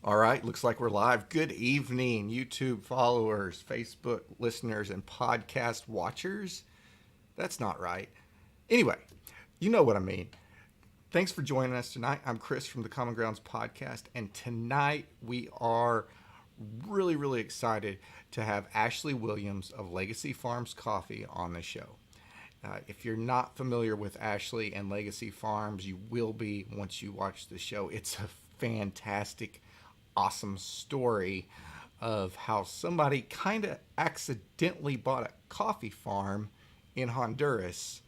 All right, looks like we're live. Good evening, YouTube followers, Facebook listeners, and podcast watchers. That's not right. Anyway, you know what I mean. Thanks for joining us tonight. I'm Chris from the Common Grounds podcast, and tonight we are really excited to have Ashley Williams of Legacy Farms Coffee on the show. If you're not familiar with Ashley and Legacy Farms, you will be once you watch the show. It's a fantastic, awesome story of how somebody kind of accidentally bought a coffee farm in Honduras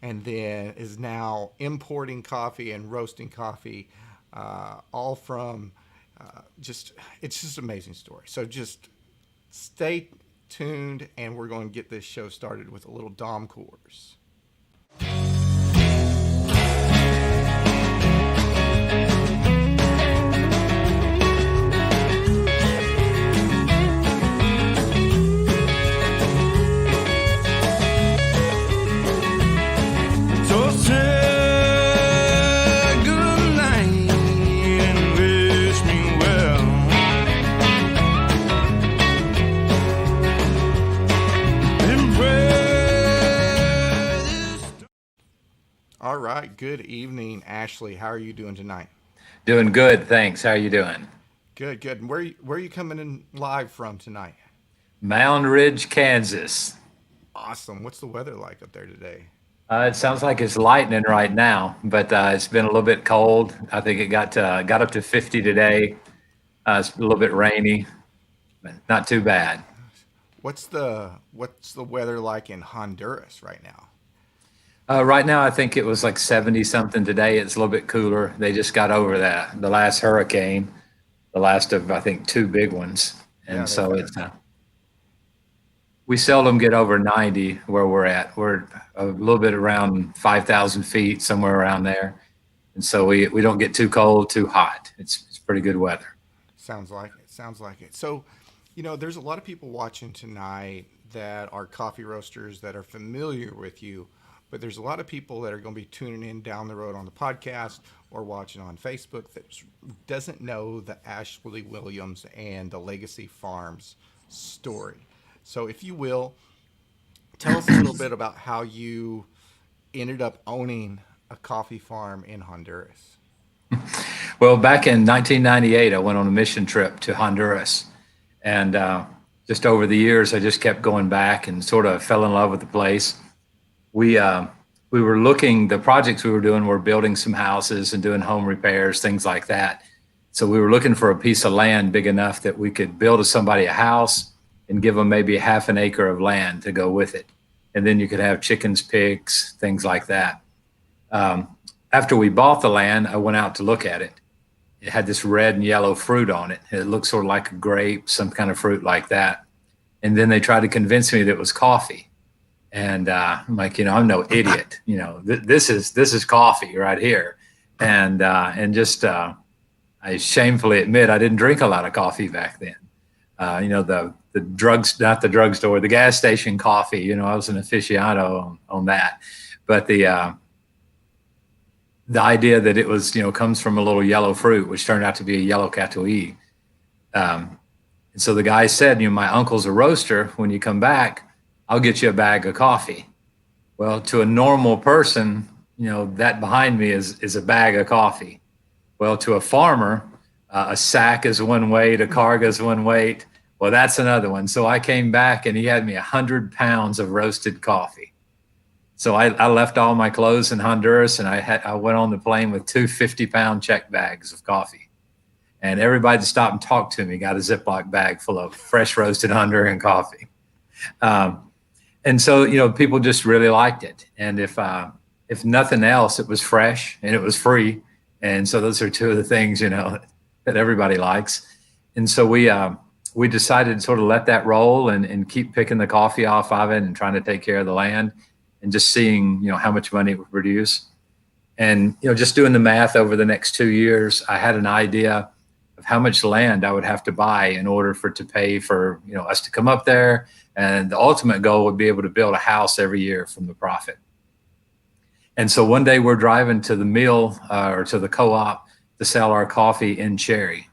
and then is now importing coffee and roasting coffee, all from it's just an amazing story. So just stay tuned, and we're going to get this show started with a little Dom Coors. So say goodnight and wish me well. And pray this. All right, good evening, Ashley. How are you doing tonight? Doing good, thanks. How are you doing? Good. And where are you coming in live from tonight? Mound Ridge, Kansas. Awesome. What's the weather like up there today? It sounds like it's lightning right now, but it's been a little bit cold. I think it got up to 50 today. It's a little bit rainy, but not too bad. What's the weather like in Honduras right now? Right now, I think it was like 70 something today. It's a little bit cooler. They just got over the last hurricane, the last of I think two big ones, Yeah, and they've so had it's we seldom get over 90 where we're at. We're a little bit around 5,000 feet, somewhere around there. And so we don't get too cold, too hot. It's pretty good weather. sounds like it. Sounds like it. So, there's a lot of people watching tonight that are coffee roasters that are familiar with you, but there's a lot of people that are going to be tuning in down the road on the podcast or watching on Facebook that doesn't know the Ashley Williams and the Legacy Farms story. So, if you will, tell us a little bit about how you ended up owning a coffee farm in Honduras. Well, back in 1998, I went on a mission trip to Honduras. And just over the years, I just kept going back and sort of fell in love with the place. We were looking, the projects we were doing were building some houses and doing home repairs, things like that. So we were looking for a piece of land big enough that we could build somebody a house and give them maybe half an acre of land to go with it. And then you could have chickens, pigs, things like that. After we bought the land, I went out to look at it. It had this red and yellow fruit on it. It looked sort of like a grape, some kind of fruit like that. And then they tried to convince me that it was coffee. And I'm like, I'm no idiot. This is coffee right here. And just I shamefully admit I didn't drink a lot of coffee back then. The drugs, not the drugstore, the gas station coffee. I was an aficionado on that. But the idea that it was, comes from a little yellow fruit, which turned out to be a yellow catuai. And so the guy said, my uncle's a roaster. When you come back, I'll get you a bag of coffee. Well, to a normal person, that behind me is a bag of coffee. Well, to a farmer, a sack is one weight, a carga is one weight. Well, that's another one. So I came back and he had me 100 pounds of roasted coffee. So I left all my clothes in Honduras and I went on the plane with two 50-pound check bags of coffee. And everybody that stopped and talked to me got a Ziploc bag full of fresh roasted Honduran coffee. And so, people just really liked it. And if nothing else, it was fresh and it was free. And so those are two of the things, that everybody likes. And so we decided to sort of let that roll and keep picking the coffee off of it and trying to take care of the land. And just seeing, how much money it would produce. And, just doing the math over the next 2 years, I had an idea of how much land I would have to buy in order for it to pay for, us to come up there. And the ultimate goal would be able to build a house every year from the profit. And so one day we're driving to the mill or to the co-op to sell our coffee in cherry.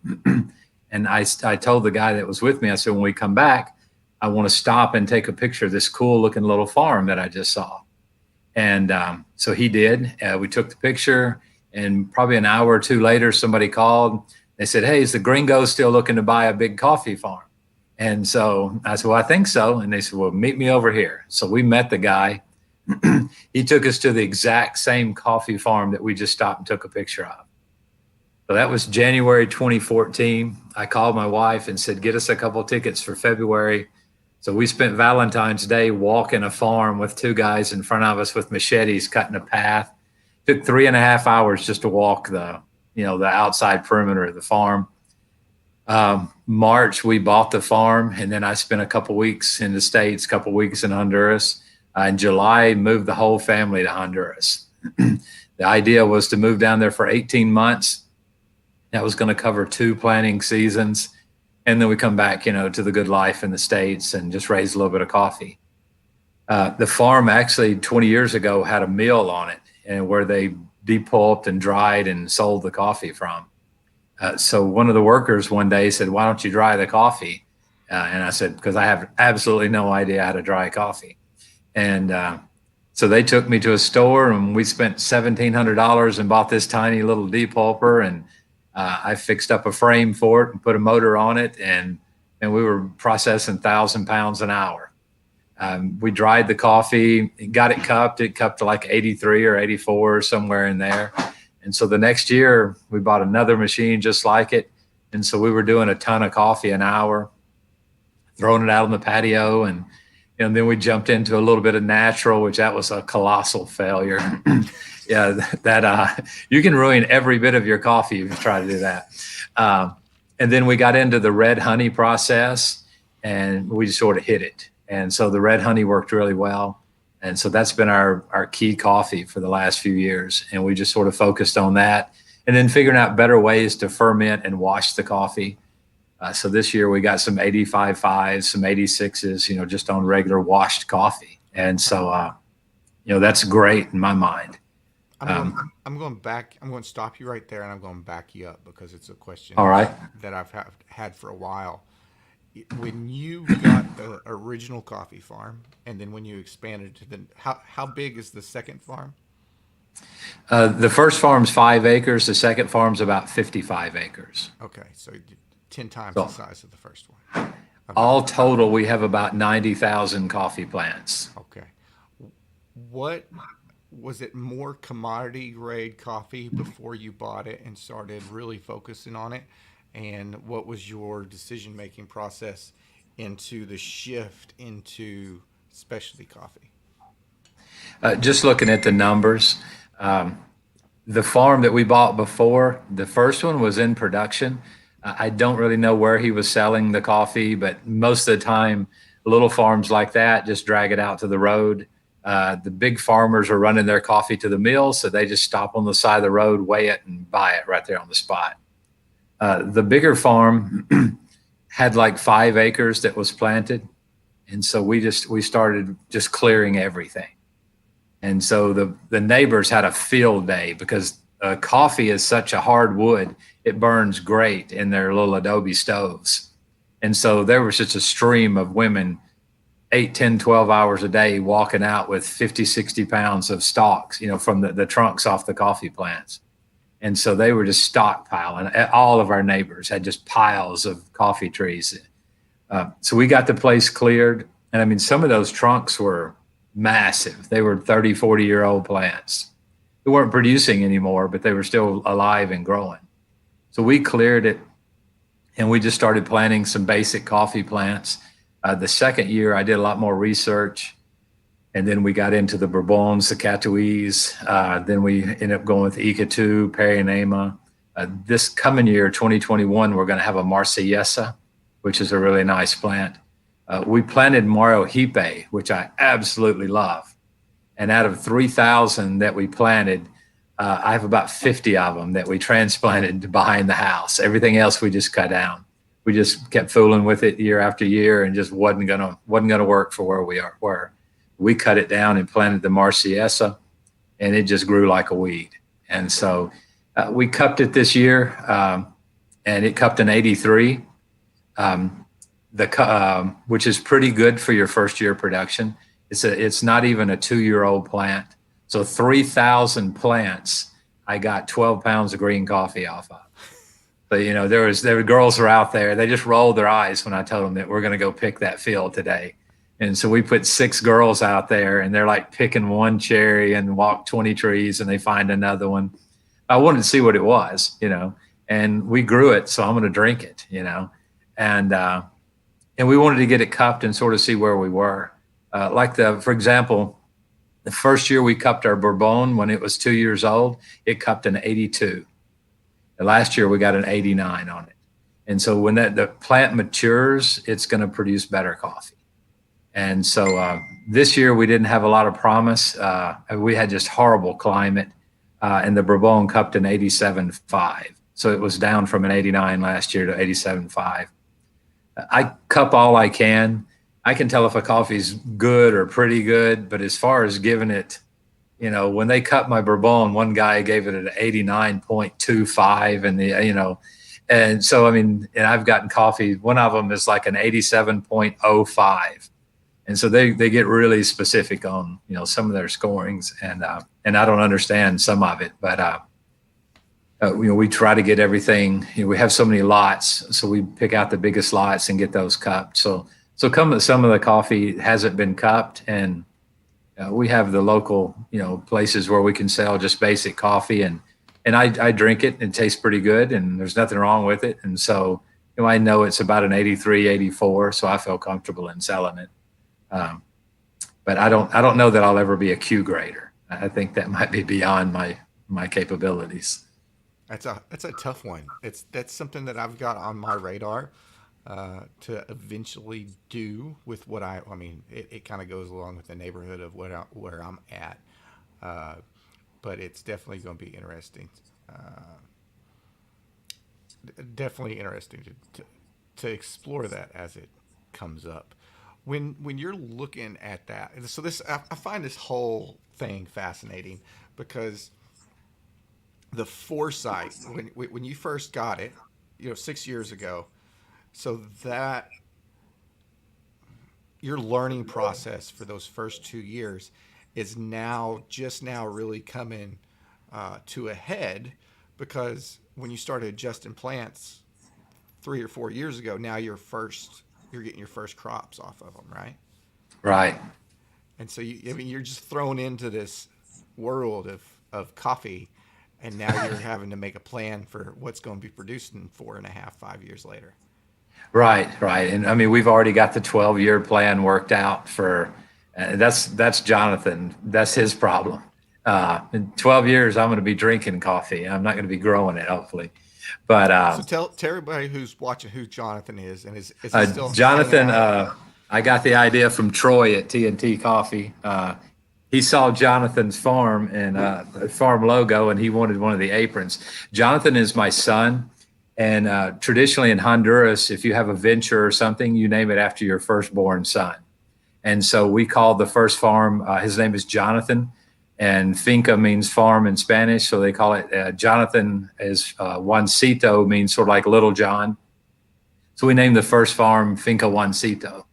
And I told the guy that was with me, I said, when we come back, I want to stop and take a picture of this cool looking little farm that I just saw. And so he did. We took the picture, and probably an hour or two later, somebody called. They said, hey, is the gringo still looking to buy a big coffee farm? And so I said, well, I think so. And they said, well, meet me over here. So we met the guy. He took us to the exact same coffee farm that we just stopped and took a picture of. So that was January 2014. I called my wife and said, get us a couple tickets for February. So we spent Valentine's Day walking a farm with two guys in front of us with machetes cutting a path. Took 3.5 hours just to walk the outside perimeter of the farm. March, we bought the farm, and then I spent a couple weeks in the States, a couple weeks in Honduras. In July, moved the whole family to Honduras. The idea was to move down there for 18 months. That was going to cover 2 planting seasons. And then we come back, to the good life in the States and just raise a little bit of coffee. The farm actually 20 years ago had a mill on it, and where they depulped and dried and sold the coffee from. So one of the workers one day said, why don't you dry the coffee? And I said, because I have absolutely no idea how to dry coffee. And so they took me to a store, and we spent $1,700 and bought this tiny little depulper, and I fixed up a frame for it and put a motor on it, and we were processing 1,000 pounds an hour. We dried the coffee, got it cupped. It cupped to like 83 or 84, somewhere in there. And so the next year we bought another machine just like it. And so we were doing a ton of coffee an hour, throwing it out on the patio. And then we jumped into a little bit of natural, which that was a colossal failure. Yeah, that you can ruin every bit of your coffee if you try to do that. And then we got into the red honey process, and we just sort of hit it. And so the red honey worked really well. And so that's been our key coffee for the last few years. And we just sort of focused on that, and then figuring out better ways to ferment and wash the coffee. So this year we got some 85.5s, some 86s, just on regular washed coffee. And so, that's great in my mind. I'm going back. I'm going to stop you right there, and I'm going to back you up because it's a question All right. that I've had for a while. When you got the original coffee farm, and then when you expanded to how big is the second farm? The first farm's 5 acres. The second farm's about 55 acres. Okay, so 10 times the size of the first one. Okay. All total, we have about 90,000 coffee plants. Okay. What was it, more commodity grade coffee before you bought it and started really focusing on it? And what was your decision-making process into the shift into specialty coffee? Just looking at the numbers, the farm that we bought before, the first one was in production. I don't really know where he was selling the coffee, but most of the time, little farms like that just drag it out to the road. The big farmers are running their coffee to the mill, so they just stop on the side of the road, weigh it, and buy it right there on the spot. The bigger farm had like 5 acres that was planted. And so we started just clearing everything. And so the neighbors had a field day because coffee is such a hard wood. It burns great in their little adobe stoves. And so there was just a stream of women 8, 10, 12 hours a day walking out with 50, 60 pounds of stalks, from the trunks off the coffee plants. And so they were just stockpiling. All of our neighbors had just piles of coffee trees. So we got the place cleared. And I mean, some of those trunks were massive. They were 30, 40-year-old plants. They weren't producing anymore, but they were still alive and growing. So we cleared it, and we just started planting some basic coffee plants. The second year, I did a lot more research. And then we got into the Bourbons, the Catuis. Then we ended up going with Icatu, Perinema. This coming year, 2021, we're going to have a Marsellesa, which is a really nice plant. We planted Marojipe, which I absolutely love. And out of 3,000 that we planted, I have about 50 of them that we transplanted behind the house. Everything else we just cut down. We just kept fooling with it year after year, and just wasn't gonna work for where we were. We cut it down and planted the Marsellesa, and it just grew like a weed. And so We cupped it this year, and it cupped an 83, which is pretty good for your first year production. It's not even a 2-year-old plant. So 3,000 plants, I got 12 pounds of green coffee off of. So, there were girls were out there. They just rolled their eyes when I told them that we're going to go pick that field today. And so we put 6 girls out there, and they're like picking one cherry and walk 20 trees, and they find another one. I wanted to see what it was, and we grew it. So I'm going to drink it, and we wanted to get it cupped and sort of see where we were. For example, the first year we cupped our Bourbon when it was 2 years old, it cupped an 82. The last year we got an 89 on it. And so when the plant matures, it's going to produce better coffee. And so this year we didn't have a lot of promise. We had just horrible climate, and the Bourbon cupped an 87.5. So it was down from an 89 last year to 87.5. I cup all I can. I can tell if a coffee's good or pretty good, but as far as giving it, when they cut my Bourbon, one guy gave it an 89.25, and so, and I've gotten coffee. One of them is like an 87.05. And so they get really specific on, some of their scorings, and I don't understand some of it, but, we try to get everything. We have so many lots, so we pick out the biggest lots and get those cupped. So some of the coffee hasn't been cupped, and we have the local, places where we can sell just basic coffee, and I drink it and it tastes pretty good, and there's nothing wrong with it. And so, I know it's about an 83, 84, so I feel comfortable in selling it. But I don't know that I'll ever be a Q grader. I think that might be beyond my capabilities. That's a tough one. That's something that I've got on my radar to eventually do with what it kind of goes along with the neighborhood of where I'm at. But it's definitely going to be interesting. Definitely interesting to explore that as it comes up. When you're looking at that, so I find this whole thing fascinating because the foresight when you first got it, 6 years ago, so that your learning process for those first 2 years is just now really coming to a head, because when you started adjusting plants 3 or 4 years ago, now you're getting your first crops off of them, right? Right. And so you're just thrown into this world of coffee, and now you're having to make a plan for what's going to be produced in 4.5, 5 years later. Right. And we've already got the 12-year plan worked out for, that's Jonathan. That's his problem. In 12 years, I'm going to be drinking coffee. I'm not going to be growing it, hopefully. But so tell everybody who's watching who Jonathan is, and is he still Jonathan? I got the idea from Troy at TNT Coffee. He saw Jonathan's farm and the farm logo, and he wanted one of the aprons. Jonathan is my son, and traditionally in Honduras, if you have a venture or something, you name it after your firstborn son. And so we called the first farm. His name is Jonathan. And finca means farm in Spanish, so they call it Jonathan is Juancito, means sort of like Little John. So we named the first farm Finca Juancito.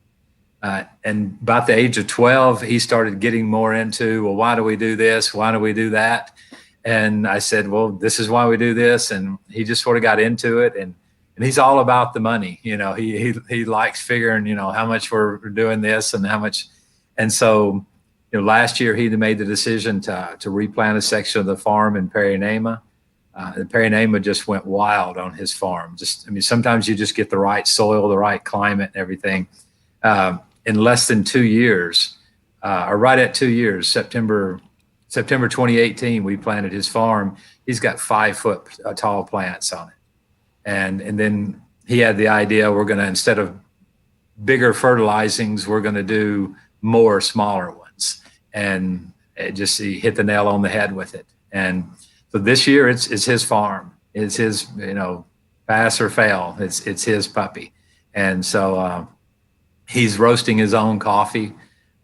And about the age of 12, he started getting more into, well, why do we do this? Why do we do that? And I said, well, this is why we do this. And he just sort of got into it. And he's all about the money. He likes figuring, how much we're doing this and how much. And so, last year he made the decision to replant a section of the farm in Parinema. The Parinema just went wild on his farm. Sometimes you just get the right soil, the right climate, and everything. In less than 2 years, or right at 2 years, September 2018, we planted his farm. He's got 5 foot tall plants on it. And then he had the idea, we're going to, instead of bigger fertilizings, we're going to do more smaller ones. And he hit the nail on the head with it. And so this year it's his farm. It's his, pass or fail. It's his puppy. And so he's roasting his own coffee.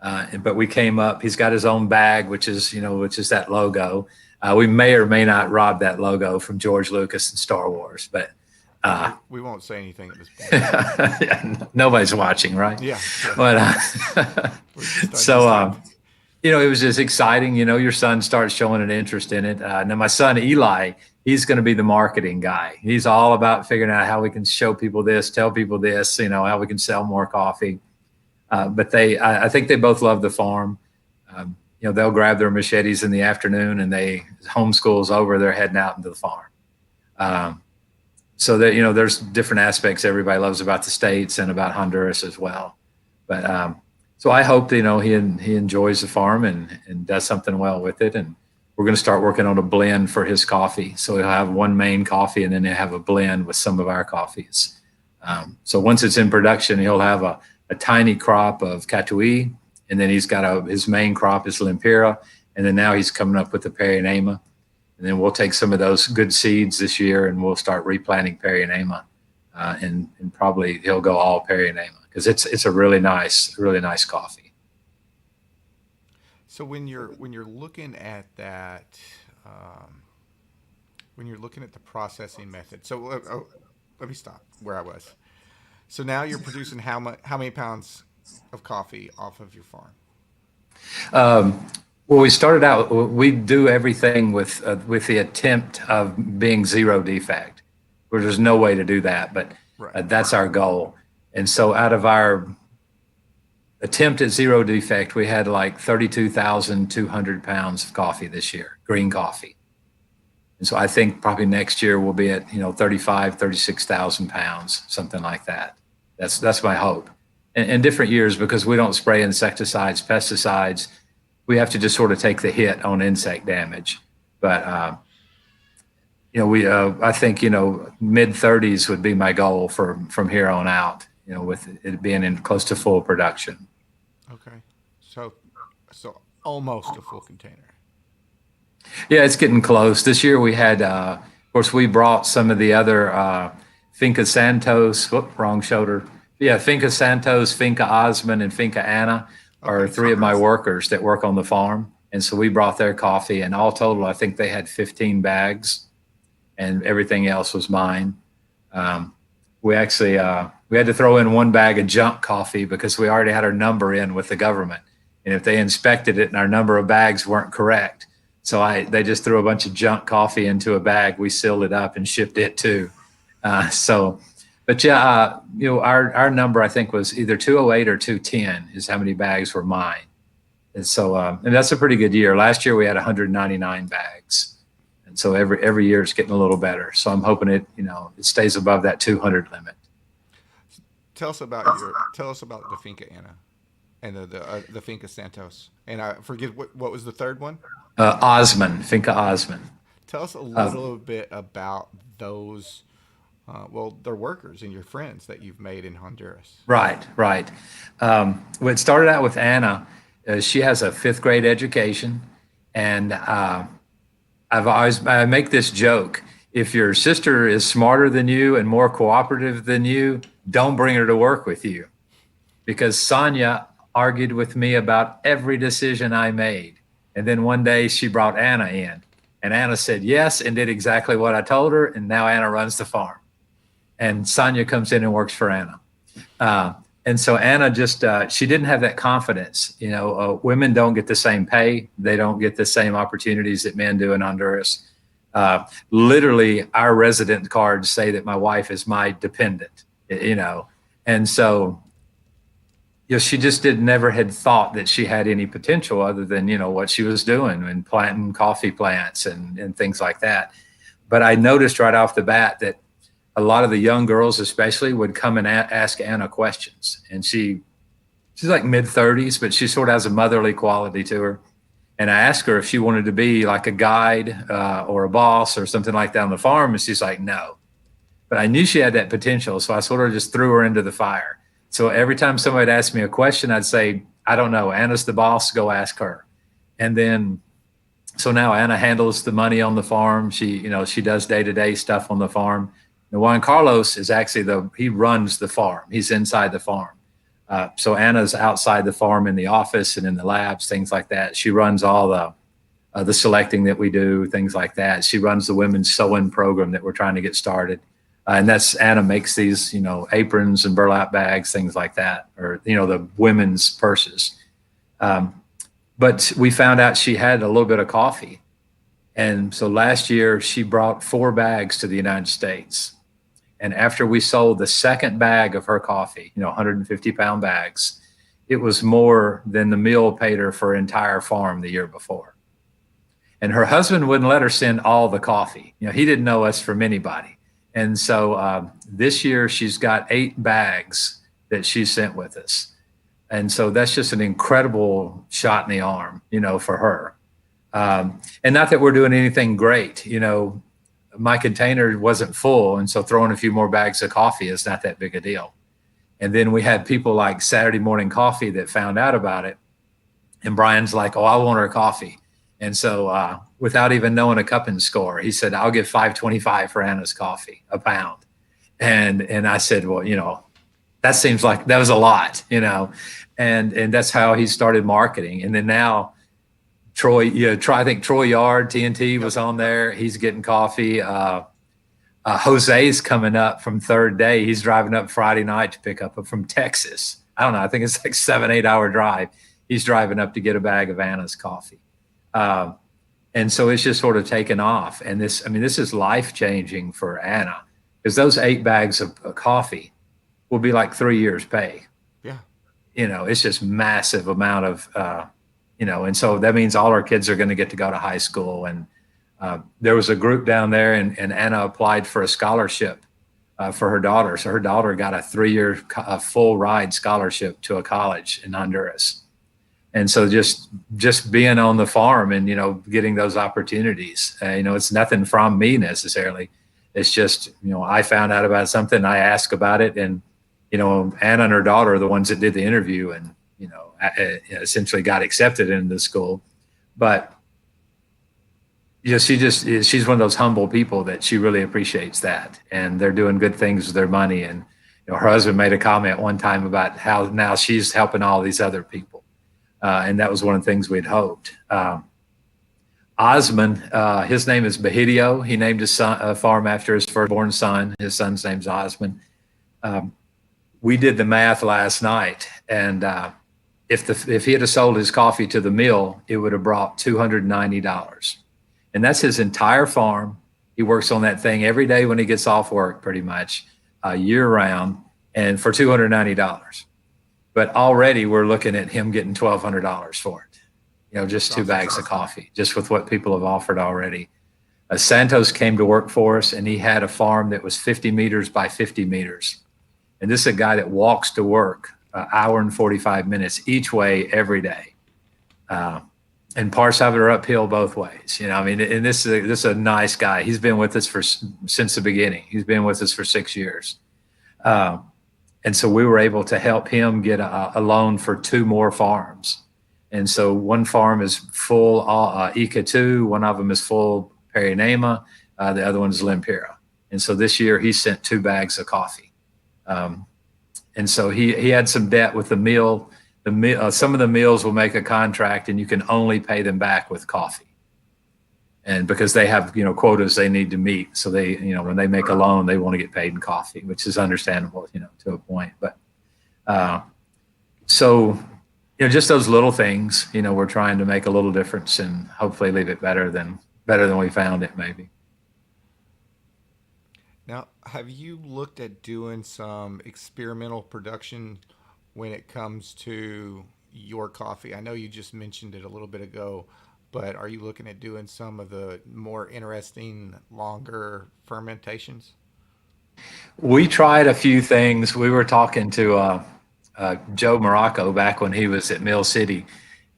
But we came up, he's got his own bag, which is that logo. We may or may not rob that logo from George Lucas and Star Wars, but we won't say anything at this point. yeah, nobody's watching, right? Yeah. But so, it was just exciting. Your son starts showing an interest in it. Now my son, Eli, he's going to be the marketing guy. He's all about figuring out how we can show people this, tell people this, how we can sell more coffee. But I think they both love the farm. They'll grab their machetes in the afternoon and homeschool's over, they're heading out into the farm. So that, there's different aspects everybody loves about the States and about Honduras as well. But, so I hope that, he enjoys the farm and does something well with it. And we're going to start working on a blend for his coffee. So he'll have one main coffee and then he'll have a blend with some of our coffees. So once it's in production, he'll have a tiny crop of Catuí, and then he's got his main crop is Lempira, and then now he's coming up with the Perianema. And then we'll take some of those good seeds this year and we'll start replanting Perianema. And probably he'll go all Perianema because it's a really nice coffee. So when you're looking at that, when you're looking at the processing method, so let me stop where I was. So now you're producing how many pounds of coffee off of your farm? Well, we started out. We do everything with the attempt of being zero defect, where there's no way to do that, but Right. that's our goal. And so, out of our attempt at zero defect, we had like 32,200 pounds of coffee this year, green coffee. And so I think probably next year we'll be at 36,000 pounds, something like that. That's my hope. And different years, because we don't spray insecticides, pesticides, we have to just sort of take the hit on insect damage. But I think mid 30s would be my goal from here on out. With it being in close to full production. Okay, so almost a full container. Yeah, it's getting close. This year we had, of course, we brought some of the other Finca Santos. Wrong shoulder. Yeah, Finca Santos, Finca Osman, and Finca Anna are three of my workers that work on the farm. And so we brought their coffee, and all total, I think they had 15 bags, and everything else was mine. We actually we had to throw in one bag of junk coffee because we already had our number in with the government, and if they inspected it and our number of bags weren't correct, so they just threw a bunch of junk coffee into a bag. We sealed it up and shipped it too. But yeah, our number I think was either 208 or 210 is how many bags were mine, and so and that's a pretty good year. Last year we had 199 bags, and so every year it's getting a little better. So I'm hoping it stays above that 200 limit. Tell us about the Finca Anna and the Finca Santos. And I forget what was the third one? Osman, Finca Osman. Tell us a little bit about those. They're workers and your friends that you've made in Honduras. Right. Well, it started out with Anna. She has a 5th grade education, and I make this joke: if your sister is smarter than you and more cooperative than you, don't bring her to work with you, because Sonia argued with me about every decision I made. And then one day she brought Anna in, and Anna said yes and did exactly what I told her. And now Anna runs the farm, and Sonia comes in and works for Anna. And so Anna just, she didn't have that confidence. Women don't get the same pay. They don't get the same opportunities that men do in Honduras. Literally, our resident cards say that my wife is my dependent, and so, she just never had thought that she had any potential other than, what she was doing and planting coffee plants and things like that. But I noticed right off the bat that a lot of the young girls especially would come and ask Anna questions. And she's like mid 30s, but she sort of has a motherly quality to her. And I asked her if she wanted to be like a guide or a boss or something like that on the farm. And she's like, no. But I knew she had that potential. So I sort of just threw her into the fire. So every time somebody would ask me a question, I'd say, I don't know. Anna's the boss. Go ask her. And then, so now Anna handles the money on the farm. She does day-to-day stuff on the farm. And Juan Carlos is actually he runs the farm. He's inside the farm. So Anna's outside the farm in the office and in the labs, things like that. She runs all the selecting that we do, things like that. She runs the women's sewing program that we're trying to get started. And that's Anna makes these, aprons and burlap bags, things like that, or, the women's purses. But we found out she had a little bit of coffee. And so last year she brought 4 bags to the United States. And after we sold the second bag of her coffee, 150-pound bags, it was more than the meal paid her for her entire farm the year before. And her husband wouldn't let her send all the coffee. He didn't know us from anybody. And so this year she's got 8 bags that she sent with us. And so that's just an incredible shot in the arm, for her. And not that we're doing anything great, my container wasn't full. And so throwing a few more bags of coffee is not that big a deal. And then we had people like Saturday Morning Coffee that found out about it. And Brian's like, oh, I want her coffee. And so without even knowing a cupping score, he said, I'll give $5.25 for Anna's coffee, a pound. And I said, well, that seems like that was a lot, and that's how he started marketing. And then now Troy, I think Troy Yard, TNT was on there. He's getting coffee. Jose's coming up from Third Day. He's driving up Friday night to pick up from Texas. I don't know. I think it's like 7-8 hour drive. He's driving up to get a bag of Anna's coffee. And so it's just sort of taken off. And this is life changing for Anna, because those 8 bags of coffee will be like 3 years pay. Yeah. It's just massive amount of, and so that means all our kids are going to get to go to high school. And there was a group down there, and Anna applied for a scholarship for her daughter. So her daughter got a 3-year full ride scholarship to a college in Honduras. And so just being on the farm and, getting those opportunities, it's nothing from me necessarily. It's just, I found out about something, I asked about it, and, Anna and her daughter are the ones that did the interview and, essentially got accepted into the school. But she's one of those humble people that she really appreciates that, and they're doing good things with their money. And her husband made a comment one time about how now she's helping all these other people, and that was one of the things we'd hoped. Osman, his name is Bahidio. He named his son, farm after his firstborn son. His son's name's Osman. We did the math last night, and if he had sold his coffee to the mill, it would have brought $290. And that's his entire farm. He works on that thing every day when he gets off work, pretty much year round, and for $290. But already we're looking at him getting $1,200 for it. Just 2 bags of coffee, just with what people have offered already. Santos came to work for us, and he had a farm that was 50 meters by 50 meters. And this is a guy that walks to work an hour and 45 minutes each way every day. And parts of it are uphill both ways, and this is a nice guy. He's been with us since the beginning. He's been with us for 6 years. And so we were able to help him get a loan for 2 more farms. And so one farm is full Ika2, one of them is full Perinema, the other one is Lempira. And so this year he sent 2 bags of coffee. And so he had some debt with the mill. Some of the mills will make a contract and you can only pay them back with coffee. And because they have, quotas they need to meet. So they, when they make a loan, they want to get paid in coffee, which is understandable, to a point. But so, just those little things, we're trying to make a little difference and hopefully leave it better than we found it maybe. Now, have you looked at doing some experimental production when it comes to your coffee? I know you just mentioned it a little bit ago, but are you looking at doing some of the more interesting, longer fermentations? We tried a few things. We were talking to Joe Morocco back when he was at Mill City,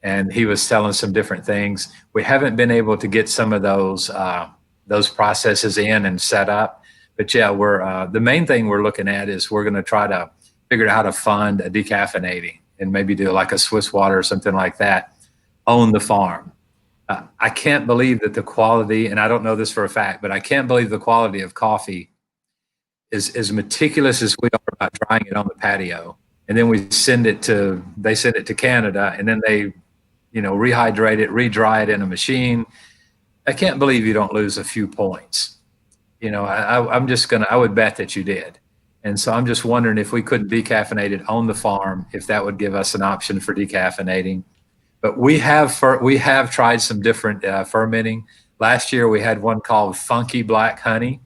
and he was telling some different things. We haven't been able to get some of those processes in and set up. But yeah, we're the main thing we're looking at is we're going to try to figure out how to fund a decaffeinating and maybe do like a Swiss water or something like that on the farm. I can't believe that the quality, and I don't know this for a fact, but I can't believe the quality of coffee is as meticulous as we are about drying it on the patio. And then they send it to Canada, and then they rehydrate it, re-dry it in a machine. I can't believe you don't lose a few points. I would bet that you did. And so I'm just wondering if we couldn't decaffeinate it on the farm, if that would give us an option for decaffeinating. But we have tried some different fermenting. Last year we had one called Funky Black Honey,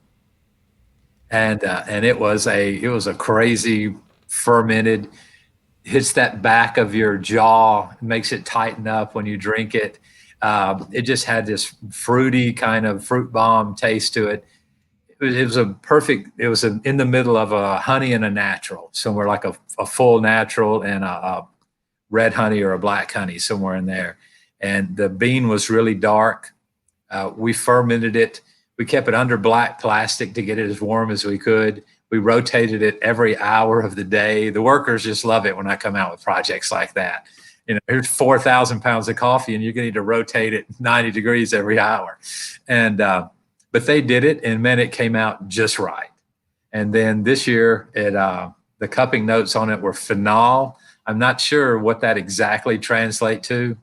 and it was a crazy fermented. Hits that back of your jaw, makes it tighten up when you drink it. It just had this fruity kind of fruit bomb taste to it. It was in the middle of a honey and a natural, somewhere like a full natural and a red honey or a black honey, somewhere in there. And the bean was really dark. We fermented it. We kept it under black plastic to get it as warm as we could. We rotated it every hour of the day. The workers just love it when I come out with projects like that. Here's 4,000 pounds of coffee and you're going to need to rotate it 90 degrees every hour. And, but they did it, and man, it came out just right. And then this year, the cupping notes on it were phenol. I'm not sure what that exactly translates to,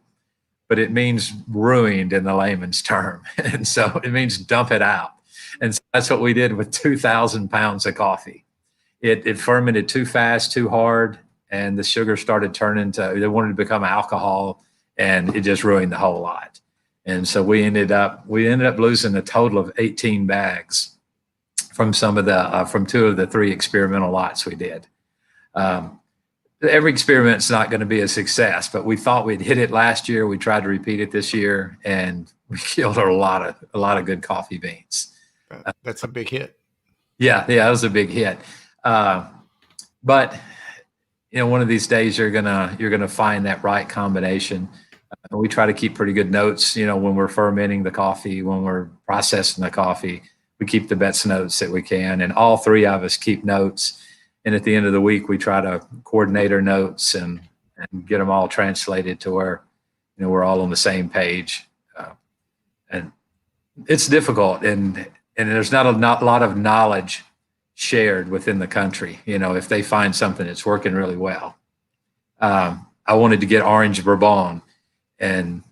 but it means ruined in the layman's term. And so it means dump it out. And so that's what we did with 2,000 pounds of coffee. It fermented too fast, too hard, and the sugar started they wanted to become alcohol, and it just ruined the whole lot. And so we ended up losing a total of 18 bags from from 2 of the 3 experimental lots we did. Every experiment's not going to be a success, but we thought we'd hit it last year. We tried to repeat it this year, and we killed a lot of good coffee beans. That's a big hit. Yeah, that was a big hit. But one of these days you're gonna find that right combination. We try to keep pretty good notes, when we're fermenting the coffee, when we're processing the coffee. We keep the best notes that we can, and all 3 of us keep notes. And at the end of the week, we try to coordinate our notes and get them all translated to where we're all on the same page. And it's difficult, and there's not a lot of knowledge shared within the country. If they find something that's working really well. I wanted to get orange Bourbon, and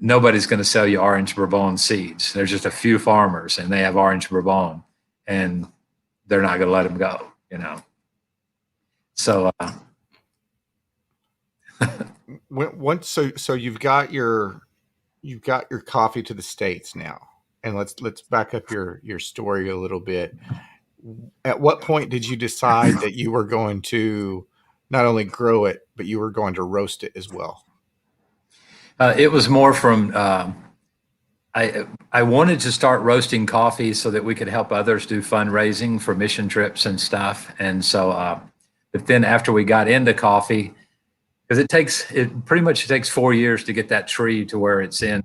nobody's going to sell you orange Bourbon seeds. There's just a few farmers, and they have orange Bourbon, and they're not going to let them go. So so you've got your coffee to the States now, and let's back up your story a little bit. At what point did you decide that you were going to not only grow it, but you were going to roast it as well? It was more from I wanted to start roasting coffee so that we could help others do fundraising for mission trips and stuff. And so, but then after we got into coffee, because it pretty much takes 4 years to get that tree to where it's in.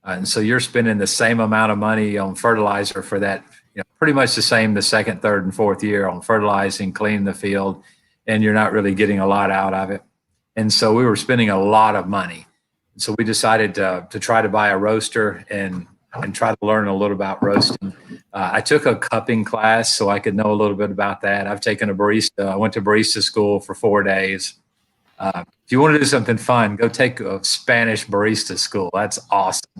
And so you're spending the same amount of money on fertilizer for that, pretty much the same the second, third, and fourth year on fertilizing, cleaning the field, and you're not really getting a lot out of it. And so we were spending a lot of money. So we decided to try to buy a roaster and try to learn a little about roasting. I took a cupping class so I could know a little bit about that. I've taken a barista. I went to barista school for 4 days. If you want to do something fun, go take a Spanish barista school. That's awesome.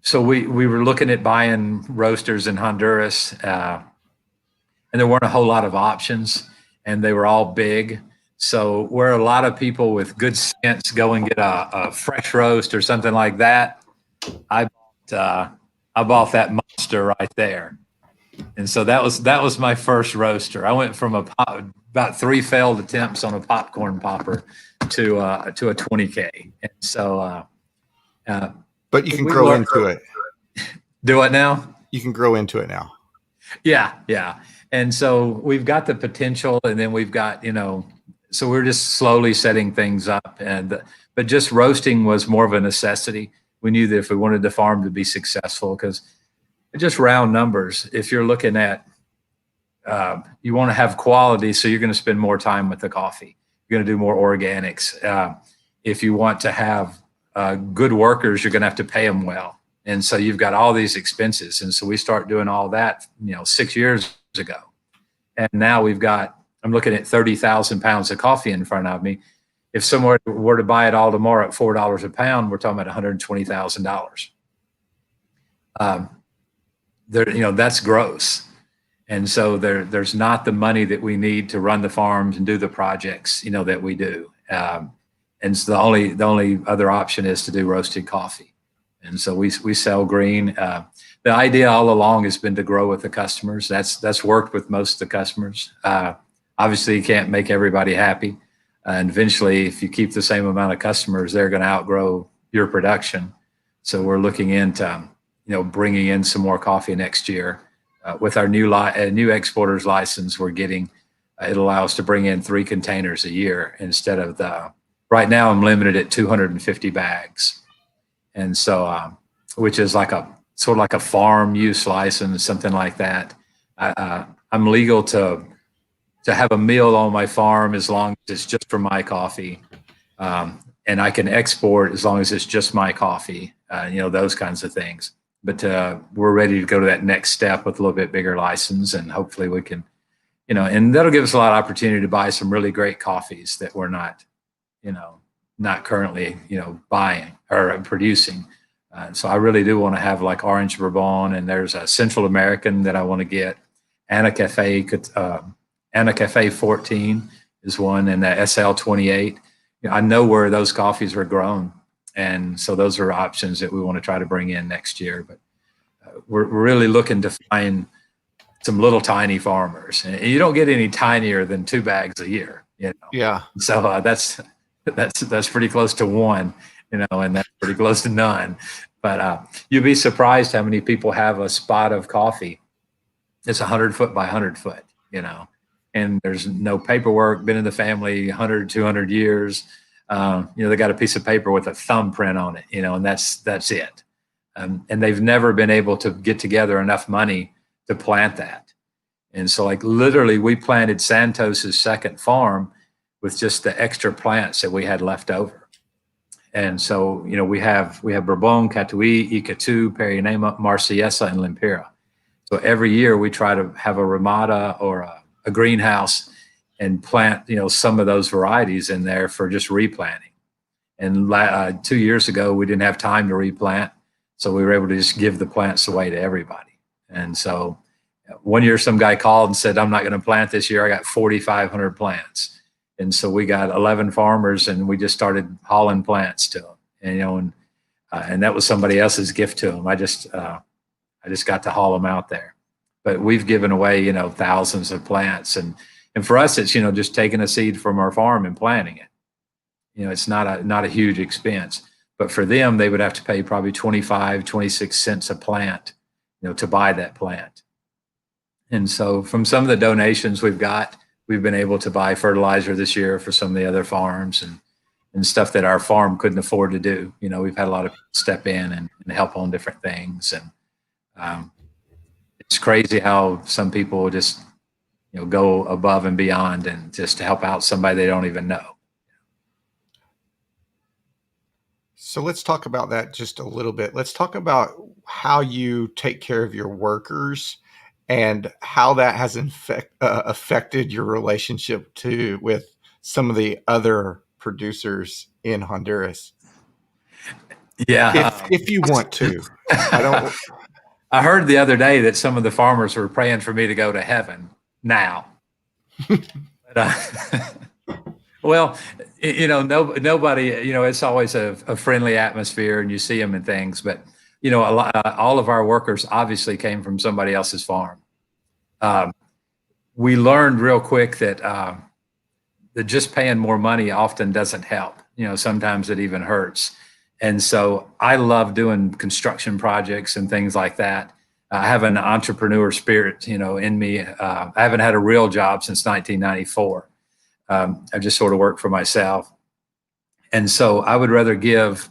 So we were looking at buying roasters in Honduras, and there weren't a whole lot of options, and they were all big. So where a lot of people with good sense go and get a fresh roast or something like that, I bought that monster right there. And so that was my first roaster. I went from about 3 failed attempts on a popcorn popper to a 20K. And so, but you can grow into it. Do what now? You can grow into it now. Yeah. And so we've got the potential, and then we've got, so we're just slowly setting things up. But just roasting was more of a necessity. We knew that if we wanted the farm to be successful, because just round numbers, if you're looking at, you want to have quality, so you're going to spend more time with the coffee. You're going to do more organics. If you want to have good workers, you're going to have to pay them well. And so you've got all these expenses. And so we start doing all that, 6 years ago. And now we've got I'm looking at 30,000 pounds of coffee in front of me. If someone were to buy it all tomorrow at $4 a pound, we're talking about $120,000. That's gross. And so there's not the money that we need to run the farms and do the projects, that we do. And so the only other option is to do roasted coffee. And so we sell green. The idea all along has been to grow with the customers. That's worked with most of the customers. Obviously, you can't make everybody happy. And eventually, if you keep the same amount of customers, they're going to outgrow your production. So we're looking into, bringing in some more coffee next year. With our new exporter's license, we're getting, it allows us to bring in 3 containers a year instead of right now I'm limited at 250 bags. And so, which is like sort of like a farm use license, something like that. I'm legal to have a meal on my farm as long as it's just for my coffee. And I can export as long as it's just my coffee, those kinds of things. But we're ready to go to that next step with a little bit bigger license, and hopefully we can, and that'll give us a lot of opportunity to buy some really great coffees that we're not currently, buying or producing. So I really do want to have like Orange Bourbon, and there's a Central American that I want to get. Anna Cafe 14 is one, and the SL 28. I know where those coffees are grown. And so those are options that we want to try to bring in next year. But we're really looking to find some little tiny farmers. And you don't get any tinier than 2 bags a year, Yeah. So that's pretty close to 1, and that's pretty close to none. But you'd be surprised how many people have a spot of coffee that's 100 foot by 100 foot, and there's no paperwork, been in the family 100, 200 years. They got a piece of paper with a thumbprint on it, and that's it. And they've never been able to get together enough money to plant that. And so like literally we planted Santos's second farm with just the extra plants that we had left over. And so, we have Bourbon, Catuí, Icatu, Perianema, Marsellesa, and Lempira. So every year we try to have a Ramada or a greenhouse and plant, some of those varieties in there for just replanting. And 2 years ago, we didn't have time to replant. So we were able to just give the plants away to everybody. And so one year, some guy called and said, I'm not going to plant this year. I got 4,500 plants. And so we got 11 farmers, and we just started hauling plants to them. And that was somebody else's gift to them. I just got to haul them out there. But we've given away, thousands of plants. And for us, it's, just taking a seed from our farm and planting it. It's not a huge expense. But for them, they would have to pay probably 25, 26 cents a plant, to buy that plant. And so from some of the donations we've been able to buy fertilizer this year for some of the other farms and stuff that our farm couldn't afford to do. We've had a lot of people step in and help on different things. And it's crazy how some people just go above and beyond and just to help out somebody they don't even know. So let's talk about that just a little bit. Let's talk about how you take care of your workers and how that has affected your relationship with some of the other producers in Honduras. Yeah. If you want to. I heard the other day that some of the farmers were praying for me to go to heaven now. But, well, nobody, it's always a friendly atmosphere and you see them and things, but, all of our workers obviously came from somebody else's farm. We learned real quick that just paying more money often doesn't help. Sometimes it even hurts. And so I love doing construction projects and things like that. I have an entrepreneur spirit, in me. I haven't had a real job since 1994. I've just sort of worked for myself. And so I would rather give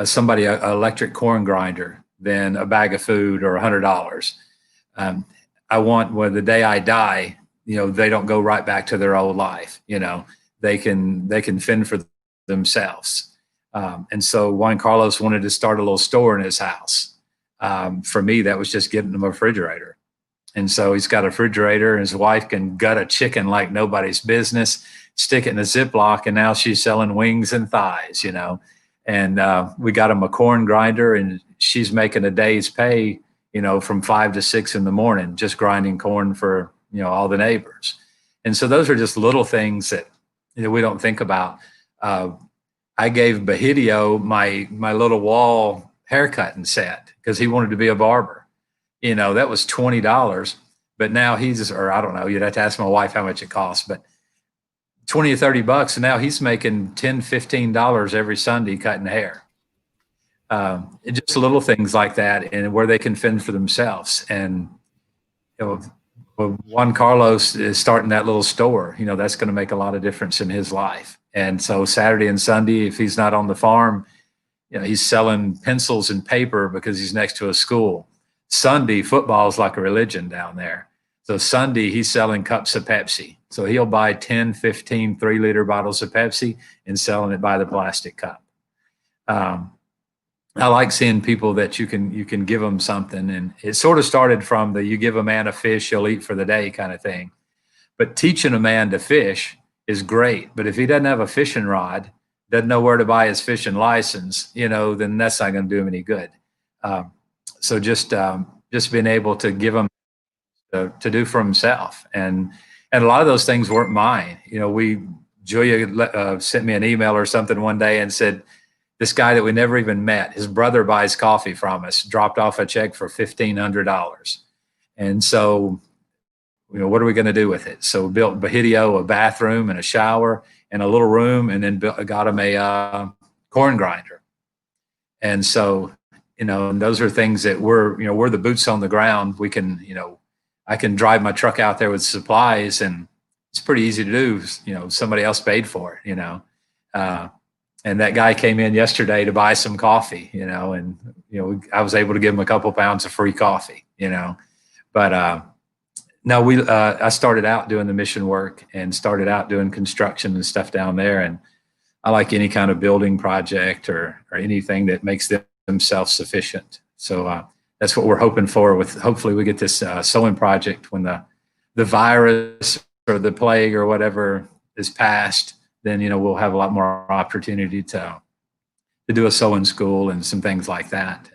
somebody an electric corn grinder than a bag of food or $100. I want when the day I die, they don't go right back to their old life. They can fend for themselves. And so Juan Carlos wanted to start a little store in his house. For me, that was just getting him a refrigerator. And so he's got a refrigerator, and his wife can gut a chicken like nobody's business, stick it in a Ziploc, and now she's selling wings and thighs, And we got him a corn grinder, and she's making a day's pay, from 5 to 6 in the morning, just grinding corn for, all the neighbors. And so those are just little things that, we don't think about. I gave Bahidio my little wall haircutting set because he wanted to be a barber. That was $20, but now or I don't know, you'd have to ask my wife how much it costs, but 20 or 30 bucks. And now he's making $10, $15 every Sunday cutting hair. Just little things like that, and where they can fend for themselves. And, Juan Carlos is starting that little store, that's going to make a lot of difference in his life. And so Saturday and Sunday, if he's not on the farm, he's selling pencils and paper because he's next to a school. Sunday, football is like a religion down there. So Sunday, he's selling cups of Pepsi. So he'll buy 10, 15, 3-liter bottles of Pepsi and selling it by the plastic cup. I like seeing people that you can give them something. And it sort of started from you give a man a fish, he'll eat for the day kind of thing. But teaching a man to fish is great. But if he doesn't have a fishing rod, doesn't know where to buy his fishing license, then that's not going to do him any good. So just being able to give him to do for himself. And a lot of those things weren't mine. Julia sent me an email or something one day and said, this guy that we never even met, his brother buys coffee from us, dropped off a check for $1,500. And so, what are we going to do with it? So we built Bahidio a bathroom and a shower and a little room, and then got him a corn grinder. And so, and those are things that we're the boots on the ground. We can, I can drive my truck out there with supplies, and it's pretty easy to do. Somebody else paid for it, and that guy came in yesterday to buy some coffee, and, I was able to give him a couple pounds of free coffee, but, no, I started out doing the mission work and started out doing construction and stuff down there. And I like any kind of building project or anything that makes them self-sufficient. So, that's what we're hoping for hopefully we get this sewing project when the virus or the plague or whatever is passed. Then, we'll have a lot more opportunity to do a sewing school and some things like that.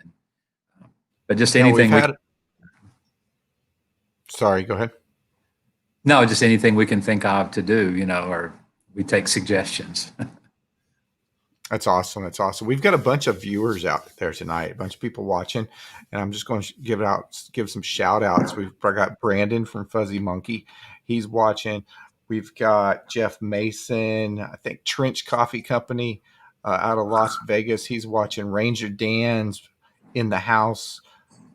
But just anything. Sorry, go ahead. No, just anything we can think of to do, or we take suggestions. That's awesome. That's awesome. We've got a bunch of viewers out there tonight, a bunch of people watching, and I'm just going to give some shout outs. We've got Brandon from Fuzzy Monkey. He's watching. We've got Jeff Mason, I think Trench Coffee Company out of Las Vegas. He's watching. Ranger Dan's in the house.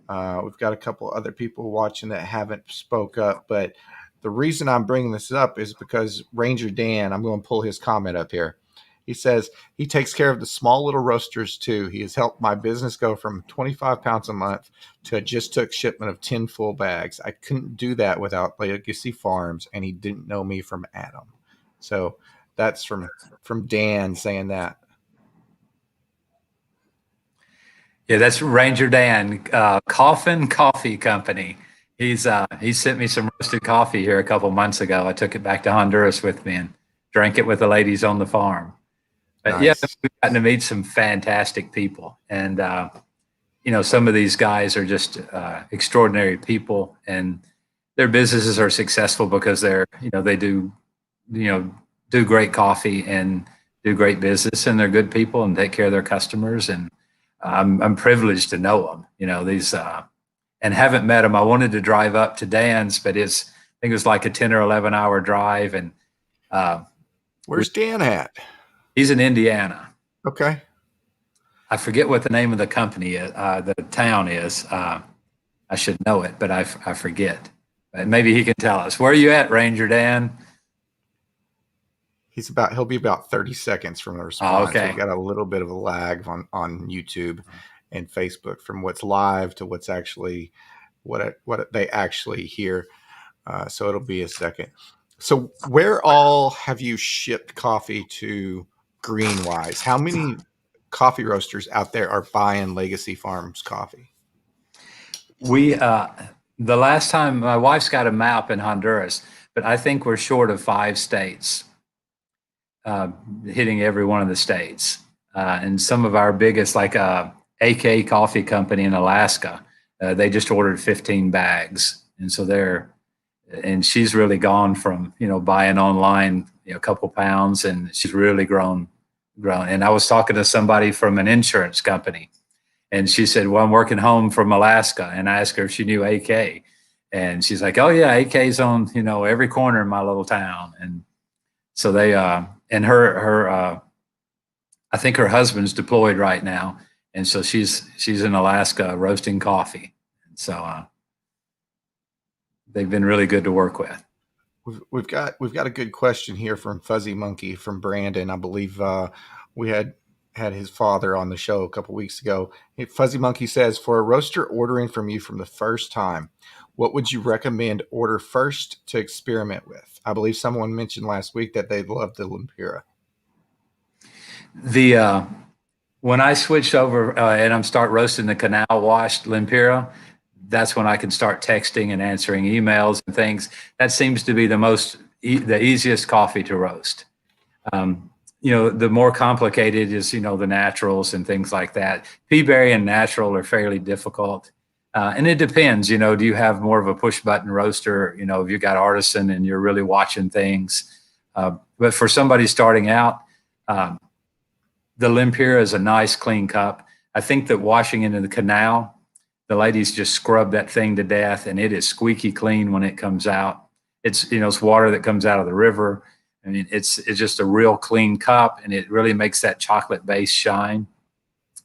We've got a couple other people watching that haven't spoke up, but the reason I'm bringing this up is because Ranger Dan, I'm going to pull his comment up here. He says he takes care of the small little roasters too. He has helped my business go from 25 pounds a month to just took shipment of 10 full bags. I couldn't do that without Legacy Farms, and he didn't know me from Adam. So that's from Dan saying that. Yeah, that's Ranger Dan, Coffin Coffee Company. He sent me some roasted coffee here a couple months ago. I took it back to Honduras with me and drank it with the ladies on the farm. But Nice. yeah, we've gotten to meet some fantastic people. And, some of these guys are just extraordinary people, and their businesses are successful because they do great coffee and do great business, and they're good people and take care of their customers. And I'm privileged to know them, these, and haven't met them. I wanted to drive up to Dan's, but I think it was like a 10 or 11 hour drive. And Where's Dan at? he's in Indiana. Okay. I forget what the name of the company is, the town is. I should know it, but I forget. But maybe he can tell us. Where are you at, Ranger Dan? He'll be about 30 seconds from the response. Oh, okay. We've got a little bit of a lag on YouTube and Facebook from what's live to what's actually what they actually hear. So it'll be a second. So where all have you shipped coffee to Greenwise? How many coffee roasters out there are buying Legacy Farms coffee? We The last time my wife's got a map in Honduras, but I think we're short of 5 states, hitting every one of the states. And some of our biggest, like AK Coffee Company in Alaska, they just ordered 15 bags. And so and she's really gone from, buying online, a couple pounds, and she's really grown. And I was talking to somebody from an insurance company, and she said, well, I'm working home from Alaska. And I asked her if she knew AK. And she's like, oh yeah, AK's on, every corner in my little town. And so they, and I think her husband's deployed right now. And so she's in Alaska roasting coffee. And so, they've been really good to work with. We've got a good question here from Fuzzy Monkey from Brandon. I believe we had his father on the show a couple weeks ago. Fuzzy Monkey says, for a roaster ordering from you from the first time, what would you recommend order first to experiment with? I believe someone mentioned last week that they loved the Lempira. When I switched over and I'm start roasting the canal washed Lempira, that's when I can start texting and answering emails and things. That seems to be the easiest coffee to roast. The more complicated is, the naturals and things like that. Peaberry and natural are fairly difficult. And it depends, do you have more of a push button roaster? If you got artisan and you're really watching things. But for somebody starting out, the Lempira is a nice clean cup. I think that washing into the canal, the ladies just scrub that thing to death, and it is squeaky clean when it comes out. It's, it's water that comes out of the river. I mean, it's just a real clean cup, and it really makes that chocolate base shine.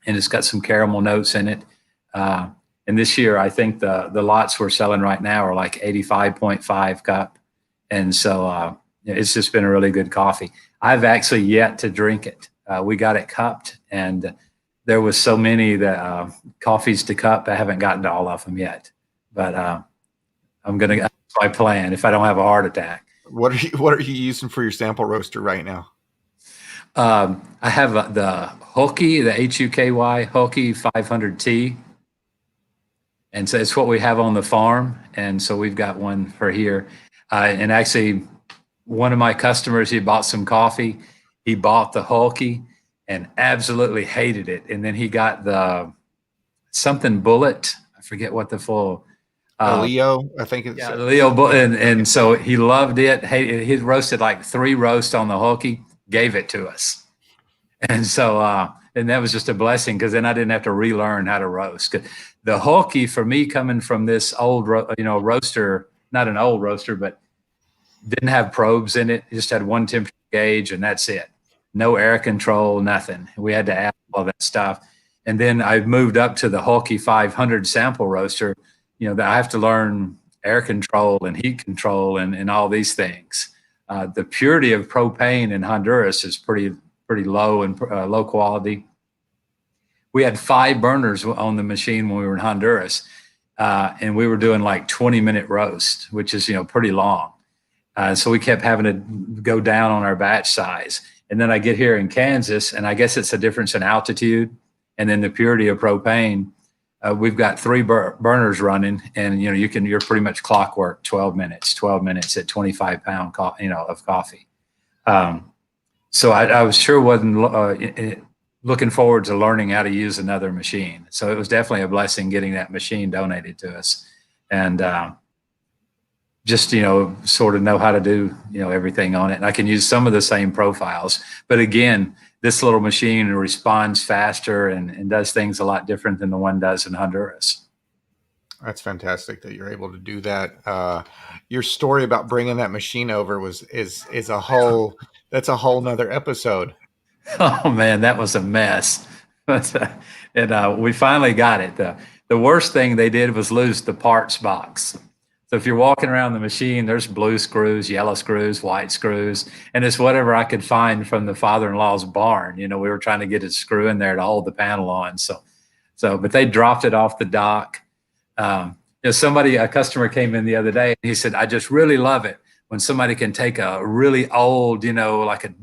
And it's got some caramel notes in it. And this year, I think the lots we're selling right now are like 85.5 cup. And so it's just been a really good coffee. I've actually yet to drink it. We got it cupped, and there was so many that coffees to cup. I haven't gotten to all of them yet, but that's my plan if I don't have a heart attack. What are you using for your sample roaster right now? I have the Huky, the Huky Huky 500T. And so it's what we have on the farm. And so we've got one for here. And actually, one of my customers, he bought some coffee. He bought the Huky and absolutely hated it. And then he got the something Bullet. I forget what the full. Leo, I think it's. Yeah, Leo Bullet. And so he loved it. He roasted like 3 roasts on the Huky, gave it to us. And so, and that was just a blessing, because then I didn't have to relearn how to roast. The Huky, for me, coming from this old, roaster, not an old roaster, but didn't have probes in it. It just had one temperature gauge, and that's it. No air control, nothing. We had to add all that stuff. And then I moved up to the Huky 500 sample roaster, that I have to learn air control and heat control and all these things. The purity of propane in Honduras is pretty low and low quality. We had 5 burners on the machine when we were in Honduras, and we were doing like 20-minute roast, which is, pretty long. So we kept having to go down on our batch size. And then I get here in Kansas, and I guess it's a difference in altitude and then the purity of propane. We've got 3 burners running, and you're pretty much clockwork 12 minutes at 25 pound of coffee. So I was sure wasn't looking forward to learning how to use another machine. So it was definitely a blessing getting that machine donated to us, and just sort of know how to do everything on it. And I can use some of the same profiles, but again, this little machine responds faster and does things a lot different than the one does in Honduras. That's fantastic that you're able to do that. Your story about bringing that machine over is a whole that's a whole nother episode. Oh man, that was a mess. And we finally got it. The worst thing they did was lose the parts box. So if you're walking around the machine, there's blue screws, yellow screws, white screws, and it's whatever I could find from the father-in-law's barn. We were trying to get a screw in there to hold the panel on. But they dropped it off the dock. A customer came in the other day, and he said, I just really love it when somebody can take a really old, like a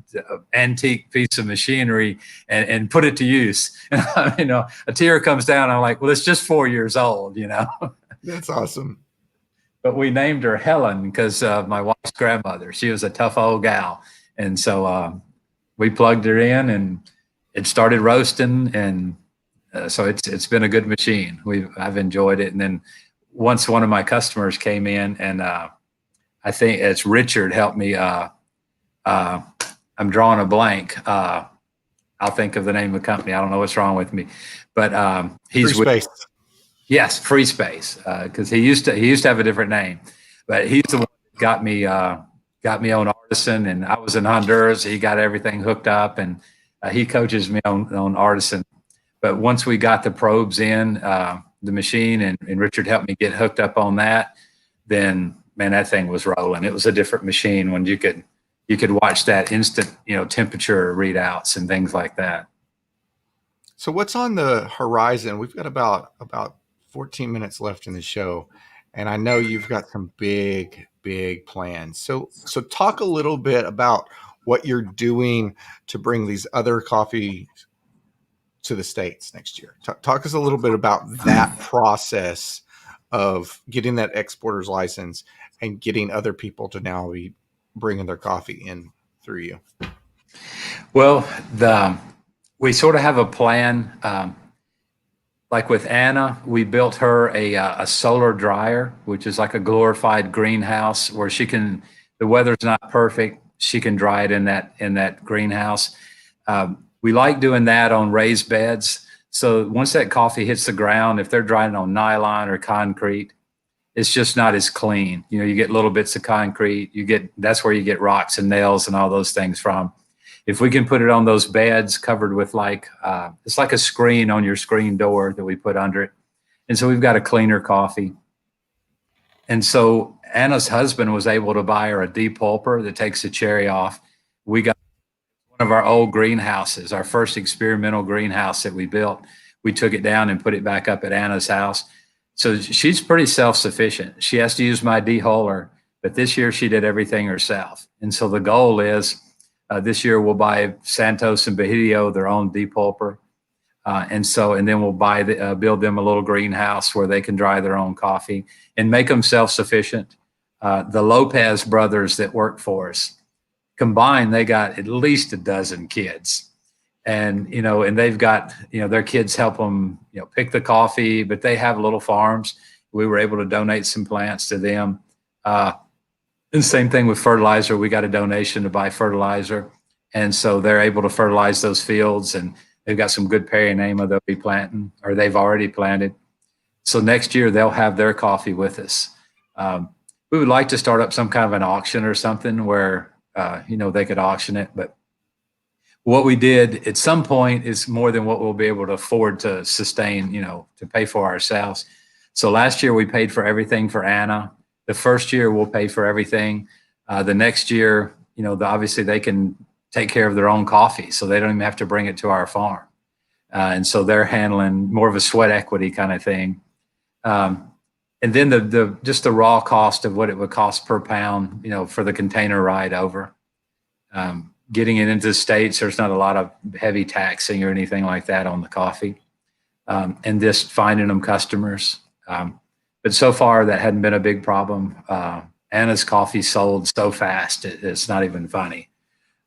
antique piece of machinery and put it to use. A tear comes down. I'm like, well, it's just 4 years old, That's awesome. but we named her Helen because my wife's grandmother. She was a tough old gal, and so we plugged her in, and it started roasting, and so it's been a good machine. I've enjoyed it, and then once one of my customers came in, and I think it's Richard helped me. I'm drawing a blank. I'll think of the name of the company. I don't know what's wrong with me, but he's Free Space. Yes, Free Space, because he used to have a different name, but he's the one that got me on Artisan, and I was in Honduras. He got everything hooked up, and he coaches me on Artisan. But once we got the probes in the machine, and Richard helped me get hooked up on that, then man, that thing was rolling. It was a different machine when you could watch that instant, temperature readouts and things like that. So what's on the horizon? We've got about 14 minutes left in the show, and I know you've got some big plans. So talk a little bit about what you're doing to bring these other coffees to the States next year. Talk us a little bit about that process of getting that exporter's license and getting other people to now be bringing their coffee in through you. Well, we sort of have a plan. Like with Anna, we built her a solar dryer, which is like a glorified greenhouse where the weather's not perfect, she can dry it in that greenhouse. We like doing that on raised beds. So once that coffee hits the ground, if they're drying on nylon or concrete, it's just not as clean. You get little bits of concrete. That's where you get rocks and nails and all those things from. If we can put it on those beds covered with it's like a screen on your screen door that we put under it. And so we've got a cleaner coffee. And so Anna's husband was able to buy her a depulper that takes the cherry off. We got one of our old greenhouses, our first experimental greenhouse that we built. We took it down and put it back up at Anna's house. So she's pretty self-sufficient. She has to use my dehuller, but this year she did everything herself. And so the goal is this year we'll buy Santos and Bajío their own depulper. And then we'll build them a little greenhouse where they can dry their own coffee and make them self-sufficient. The Lopez brothers that work for us, combined, they got at least a dozen kids. And, and they've got, their kids help them, pick the coffee, but they have little farms. We were able to donate some plants to them. And same thing with fertilizer. We got a donation to buy fertilizer. And so they're able to fertilize those fields, and they've got some good Paranema they'll be planting, or they've already planted. So next year they'll have their coffee with us. We would like to start up some kind of an auction or something where, they could auction it, but what we did at some point is more than what we'll be able to afford to sustain, to pay for ourselves. So last year we paid for everything for Anna. The first year we'll pay for everything. The next year, obviously they can take care of their own coffee, so they don't even have to bring it to our farm. And so they're handling more of a sweat equity kind of thing. And then just the raw cost of what it would cost per pound, for the container ride over. Getting it into the States, there's not a lot of heavy taxing or anything like that on the coffee. And just finding them customers. But so far that hadn't been a big problem. Anna's coffee sold so fast, it's not even funny.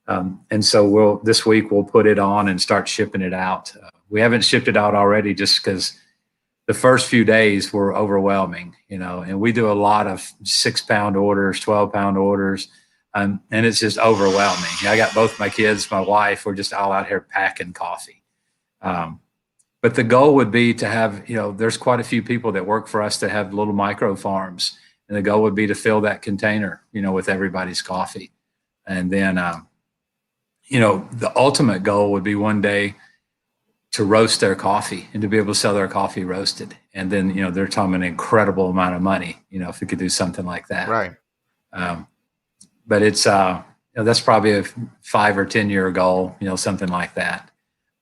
And so this week we'll put it on and start shipping it out. We haven't shipped it out already just because the first few days were overwhelming, and we do a lot of 6-pound orders, 12-pound orders. And it's just overwhelming. I got both my kids, my wife, we're just all out here packing coffee. But the goal would be to have, there's quite a few people that work for us that have little micro farms. And the goal would be to fill that container, with everybody's coffee. And then, the ultimate goal would be one day to roast their coffee and to be able to sell their coffee roasted. And then, they're talking an incredible amount of money, if we could do something like that. Right. But it's, that's probably a 5 or 10 year goal, something like that.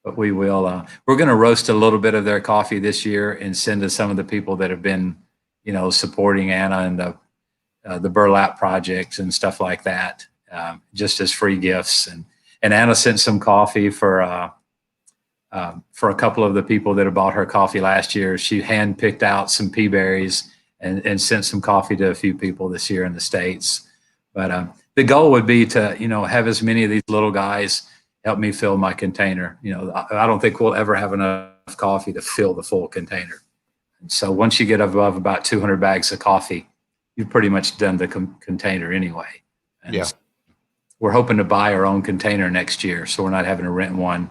But we're going to roast a little bit of their coffee this year and send to some of the people that have been, supporting Anna and the burlap projects and stuff like that, just as free gifts. And Anna sent some coffee for a couple of the people that have bought her coffee last year. She hand picked out some pea berries and sent some coffee to a few people this year in the States. But the goal would be to, have as many of these little guys help me fill my container. I don't think we'll ever have enough coffee to fill the full container. And so once you get above about 200 bags of coffee, you've pretty much done the container anyway. And Yeah. so we're hoping to buy our own container next year, so we're not having to rent one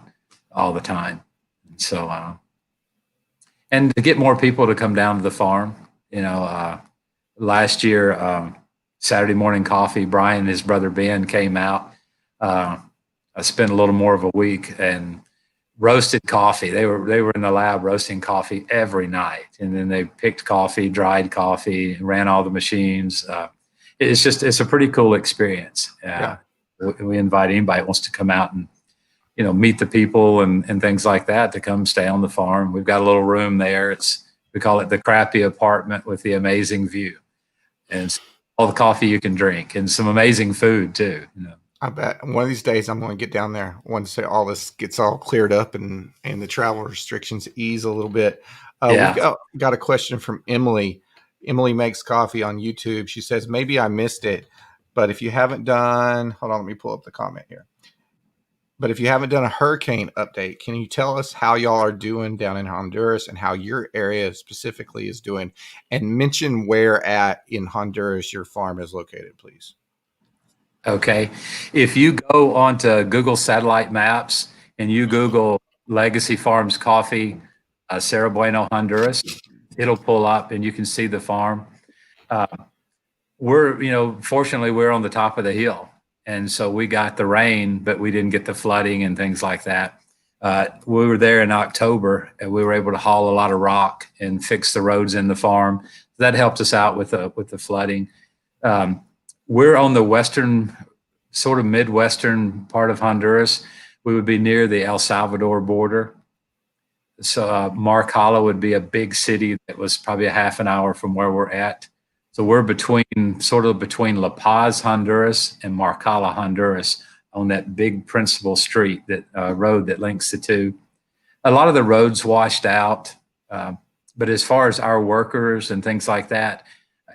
all the time. So, and to get more people to come down to the farm, last year, Saturday morning coffee, Brian and his brother Ben came out. I spent a little more of a week and roasted coffee. They were in the lab roasting coffee every night, and then they picked coffee, dried coffee, ran all the machines. It's a pretty cool experience. Yeah. We invite anybody that wants to come out and meet the people and things like that to come stay on the farm. We've got a little room there. We call it the crappy apartment with the amazing view, and all the coffee you can drink, and some amazing food too. I bet one of these days I'm going to get down there once all this gets all cleared up and the travel restrictions ease a little bit. Yeah. We've got a question from Emily. Emily makes coffee on YouTube. She says, maybe I missed it, but if you haven't done, hold on, let me pull up the comment here. But if you haven't done a hurricane update, can you tell us how y'all are doing down in Honduras and how your area specifically is doing? And mention where in Honduras your farm is located, please. Okay. If you go onto Google satellite maps and you Google Legacy Farms Coffee, Cerro Bueno, Honduras, it'll pull up and you can see the farm. Fortunately, we're on the top of the hill. And so we got the rain, but we didn't get the flooding and things like that. We were there in October and we were able to haul a lot of rock and fix the roads in the farm. That helped us out with the flooding. We're on the sort of midwestern part of Honduras. We would be near the El Salvador border. So Marcala would be a big city that was probably a half an hour from where we're at. So we're between La Paz, Honduras and Marcala, Honduras on that big principal street, road that links the two. A lot of the roads washed out. But as far as our workers and things like that,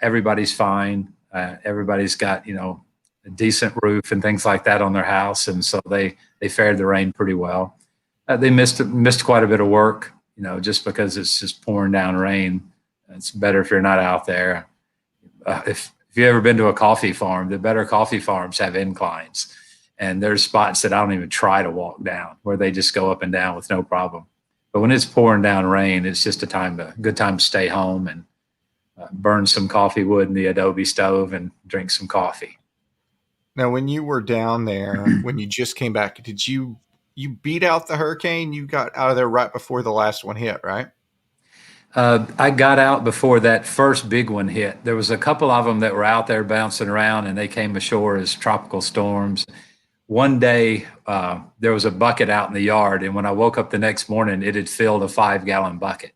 everybody's fine. Everybody's got, a decent roof and things like that on their house. And so they fared the rain pretty well. They missed quite a bit of work, just because it's just pouring down rain. It's better if you're not out there. If you've ever been to a coffee farm, the better coffee farms have inclines. And there's spots that I don't even try to walk down where they just go up and down with no problem. But when it's pouring down rain, it's just a good time to stay home and burn some coffee wood in the adobe stove and drink some coffee. Now, when you were down there, when you just came back, did you beat out the hurricane? You got out of there right before the last one hit, right? I got out before that first big one hit. There was a couple of them that were out there bouncing around, and they came ashore as tropical storms. One day, there was a bucket out in the yard, and when I woke up the next morning, it had filled a 5-gallon bucket.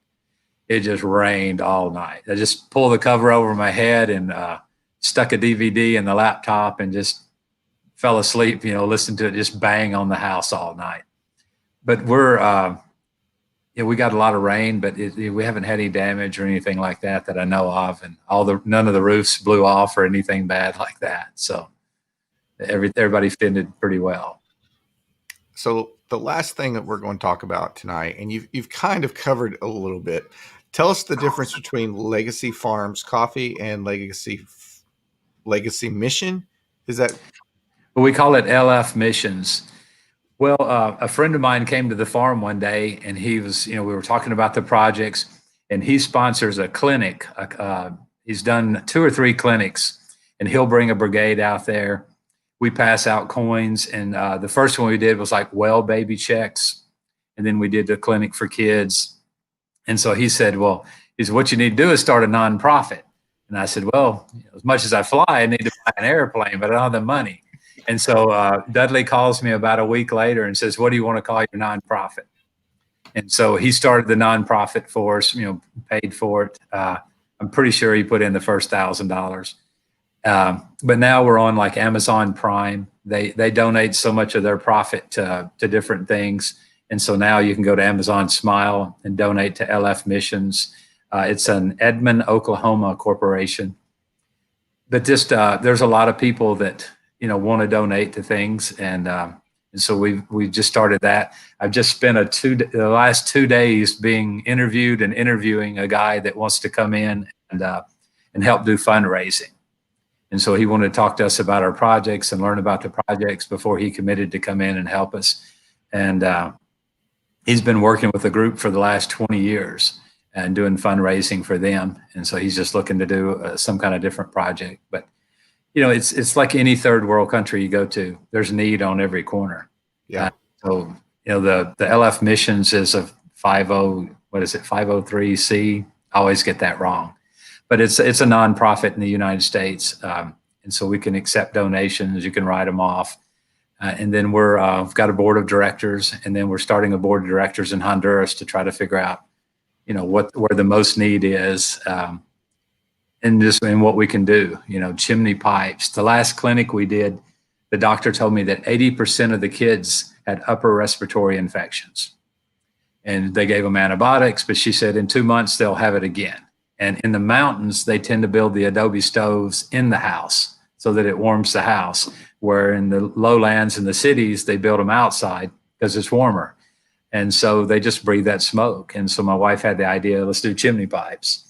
It just rained all night. I just pulled the cover over my head and stuck a DVD in the laptop and just fell asleep, listened to it just bang on the house all night. But we got a lot of rain, but we haven't had any damage or anything like that I know of. And none of the roofs blew off or anything bad like that. So everybody fended pretty well. So the last thing that we're going to talk about tonight, and you've kind of covered a little bit. Tell us the difference between Legacy Farms Coffee and Legacy Mission. Is that? We call it LF Missions. Well, a friend of mine came to the farm one day, and he was, we were talking about the projects, and he sponsors a clinic. He's done 2 or 3 clinics, and he'll bring a brigade out there. We pass out coins, and the first one we did was like well baby checks, and then we did the clinic for kids. And so he said, what you need to do is start a nonprofit. And I said, well, as much as I fly, I need to buy an airplane, but I don't have the money. And so Dudley calls me about a week later and says, what do you want to call your nonprofit? And so he started the nonprofit for us, paid for it. I'm pretty sure he put in the first $1,000. But now we're on like Amazon Prime. They donate so much of their profit to different things. And so now you can go to Amazon Smile and donate to LF Missions. It's an Edmond, Oklahoma corporation. But just there's a lot of people that want to donate to things, and so we just started that. I've just spent the last 2 days being interviewed and interviewing a guy that wants to come in and help do fundraising. And so he wanted to talk to us about our projects and learn about the projects before he committed to come in and help us. And he's been working with a group for the last 20 years and doing fundraising for them. And so he's just looking to do some kind of different project. But, it's like any third world country you go to, there's need on every corner. Yeah. So, the LF Missions is a 503C. I always get that wrong. But it's a nonprofit in the United States. And so we can accept donations. You can write them off. And then we've got a board of directors, and then we're starting a board of directors in Honduras to try to figure out where the most need is, and what we can do. Chimney pipes. The last clinic we did, the doctor told me that 80% of the kids had upper respiratory infections, and they gave them antibiotics. But she said in 2 months they'll have it again. And in the mountains, they tend to build the adobe stoves in the house so that it warms the house. Where in the lowlands and the cities, they build them outside because it's warmer. And so they just breathe that smoke. And so my wife had the idea, let's do chimney pipes.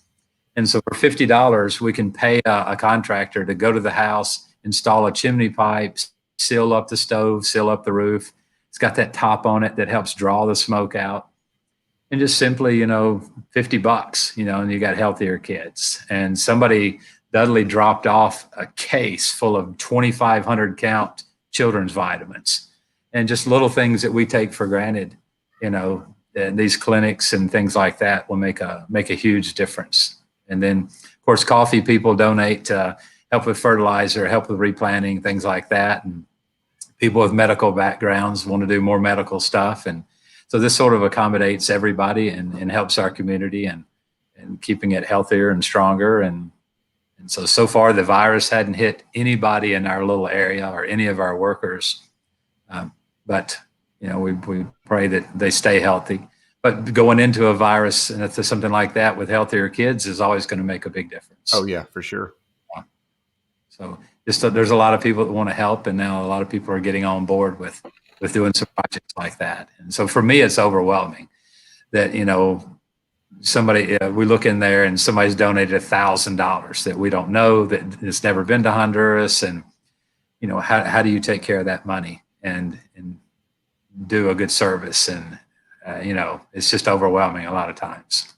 And so for $50, we can pay a contractor to go to the house, install a chimney pipe, seal up the stove, seal up the roof. It's got that top on it that helps draw the smoke out. And just simply, $50, and you got healthier kids. And Dudley dropped off a case full of 2,500 count children's vitamins, and just little things that we take for granted. These clinics and things like that will make a huge difference. And then, of course, coffee people donate to help with fertilizer, help with replanting, things like that. And people with medical backgrounds want to do more medical stuff. And so this sort of accommodates everybody and helps our community and keeping it healthier and stronger. And so far, the virus hadn't hit anybody in our little area or any of our workers. But we pray that they stay healthy. But going into a virus and if there's something like that with healthier kids is always going to make a big difference. Oh yeah, for sure. So there's a lot of people that want to help, and now a lot of people are getting on board with doing some projects like that. And so for me, it's overwhelming that we look in there and somebody's donated $1,000 that we don't know, that has never been to Honduras, and how do you take care of that money and do a good service? And it's just overwhelming a lot of times.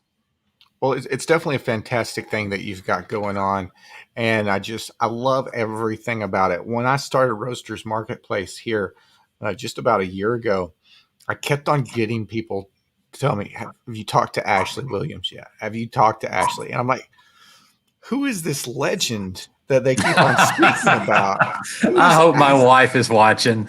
Well, it's definitely a fantastic thing that you've got going on. And I love everything about it. When I started Roasters Marketplace here just about a year ago, I kept on getting people to tell me, have you talked to Ashley Williams yet? Have you talked to Ashley? And I'm like, who is this legend that they keep on speaking about? I hope my wife is watching.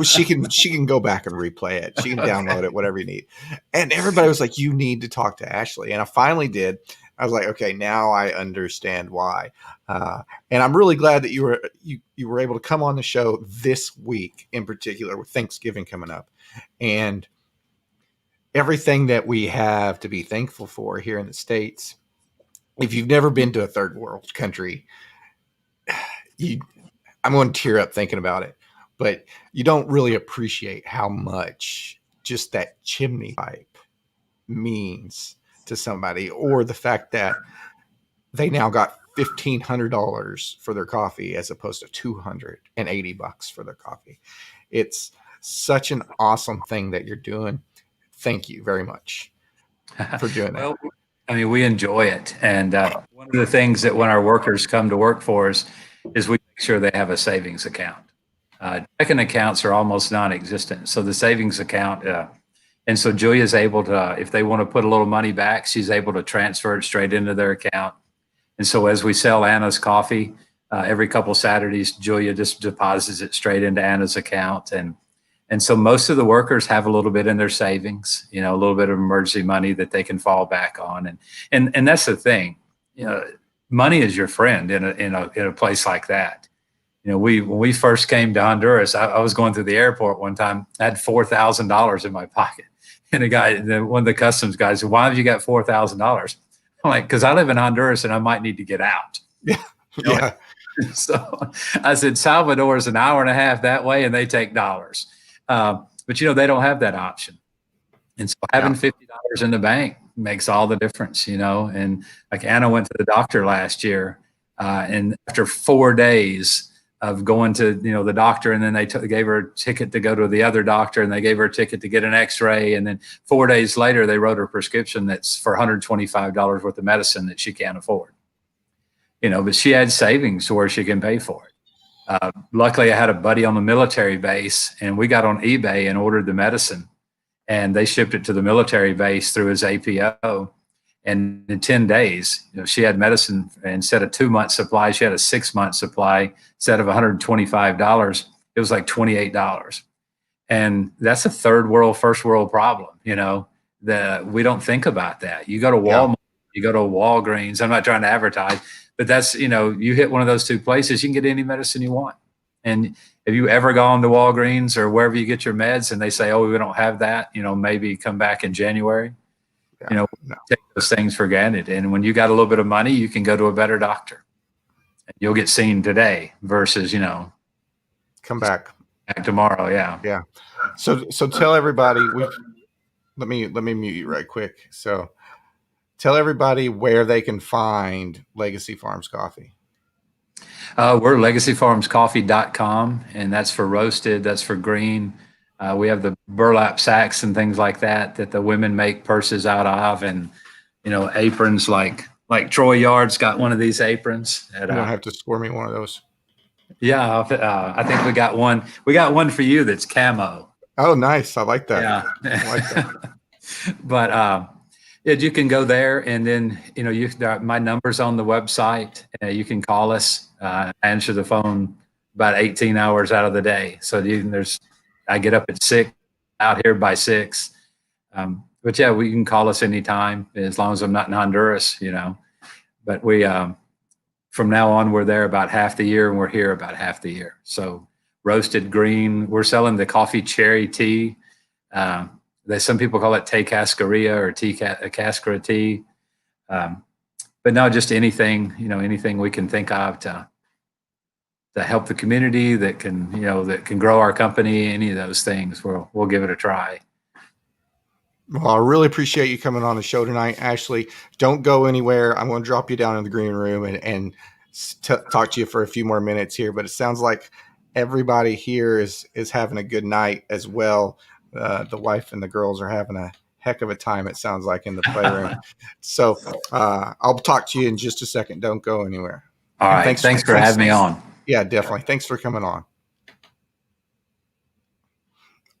She can go back and replay it. She can download it, whatever you need. And everybody was like, you need to talk to Ashley. And I finally did. I was like, okay, now I understand why. And I'm really glad that you were able to come on the show this week in particular, with Thanksgiving coming up and everything that we have to be thankful for here in the States. If you've never been to a third world country, I'm going to tear up thinking about it, but you don't really appreciate how much just that chimney pipe means to somebody, or the fact that they now got $1,500 for their coffee as opposed to $280 for their coffee. It's such an awesome thing that you're doing. Thank you very much for doing that. Well, I mean, we enjoy it. And one of the things that when our workers come to work for us is we make sure they have a savings account. Checking accounts are almost non-existent. So the savings account, and so Julia's able to, if they want to put a little money back, she's able to transfer it straight into their account. And so as we sell Anna's coffee, every couple Saturdays, Julia just deposits it straight into Anna's account. And so most of the workers have a little bit in their savings, a little bit of emergency money that they can fall back on. And that's the thing, money is your friend in a place like that. When we first came to Honduras, I was going through the airport one time, I had $4,000 in my pocket. And one of the customs guys said, "Why have you got $4,000?" I'm like, "Because I live in Honduras and I might need to get out." Yeah. You know? Yeah. So I said, Salvador is an hour and a half that way, and they take dollars. But they don't have that option. And so having $50 in the bank makes all the difference, And like Anna went to the doctor last year, and after 4 days of going to the doctor, and then they gave her a ticket to go to the other doctor, and they gave her a ticket to get an X-ray, and then 4 days later they wrote her a prescription that's for $125 worth of medicine that she can't afford. But she had savings to where she can pay for it. Luckily, I had a buddy on the military base, and we got on eBay and ordered the medicine, and they shipped it to the military base through his APO. And in 10 days, she had medicine. Instead of 2 months supply, she had a 6-month supply. Instead of $125, it was like $28. And that's a third world, first world problem. That we don't think about that. You go to Walmart, you go to Walgreens. I'm not trying to advertise, but that's, you hit one of those two places, you can get any medicine you want. And have you ever gone to Walgreens or wherever you get your meds and they say, "Oh, we don't have that, maybe come back in January"? No. Take those things for granted. And when you got a little bit of money, you can go to a better doctor. And you'll get seen today versus, come back tomorrow. Yeah. Yeah. So tell everybody, let me mute you right quick. So tell everybody where they can find Legacy Farms Coffee. We're legacyfarmscoffee.com, and that's for roasted, that's for green. We have the burlap sacks and things like that the women make purses out of, and aprons like Troy Yard's got one of these aprons. You don't have to score me one of those. Yeah, I think we got one. We got one for you that's camo. Oh, nice! I like that. Yeah, I like that. But you can go there, and then my number's on the website. You can call us. Answer the phone about 18 hours out of the day. So I get up at 6, out here by 6. But yeah, we can call us anytime as long as I'm not in Honduras, But we, from now on, we're there about half the year, and we're here about half the year. So roasted green, we're selling the coffee cherry tea. Some people call it té cascarilla or cascara tea. But no, just anything, anything we can think of to help the community that can grow our company, any of those things, we'll give it a try. Well, I really appreciate you coming on the show tonight, Ashley. Don't go anywhere. I'm going to drop you down in the green room and talk to you for a few more minutes here. But it sounds like everybody here is having a good night as well. The wife and the girls are having a heck of a time, it sounds like, in the playroom. So I'll talk to you in just a second. Don't go anywhere. All right. Thanks for having me on. Yeah, definitely. Thanks for coming on.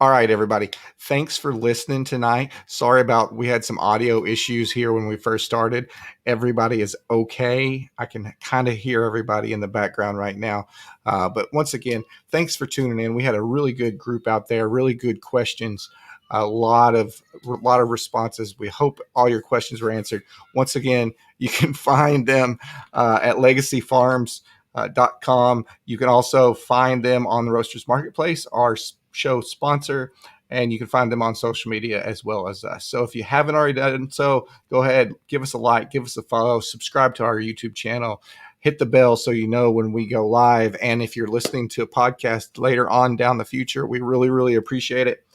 All right, everybody. Thanks for listening tonight. Sorry we had some audio issues here when we first started. Everybody is okay. I can kind of hear everybody in the background right now. But once again, thanks for tuning in. We had a really good group out there, really good questions, a lot of responses. We hope all your questions were answered. Once again, you can find them at legacyfarms.com. You can also find them on the Roasters Marketplace, our show sponsor, and you can find them on social media as well as us. So if you haven't already done so, go ahead, give us a like, give us a follow, subscribe to our YouTube channel, hit the bell so you know when we go live. And if you're listening to a podcast later on down the future, we really, really appreciate it.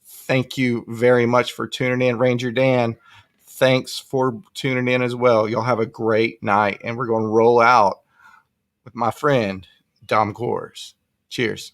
Thank you very much for tuning in. Ranger Dan, thanks for tuning in as well. Y'all have a great night, and we're going to roll out with my friend Dom Coors. Cheers.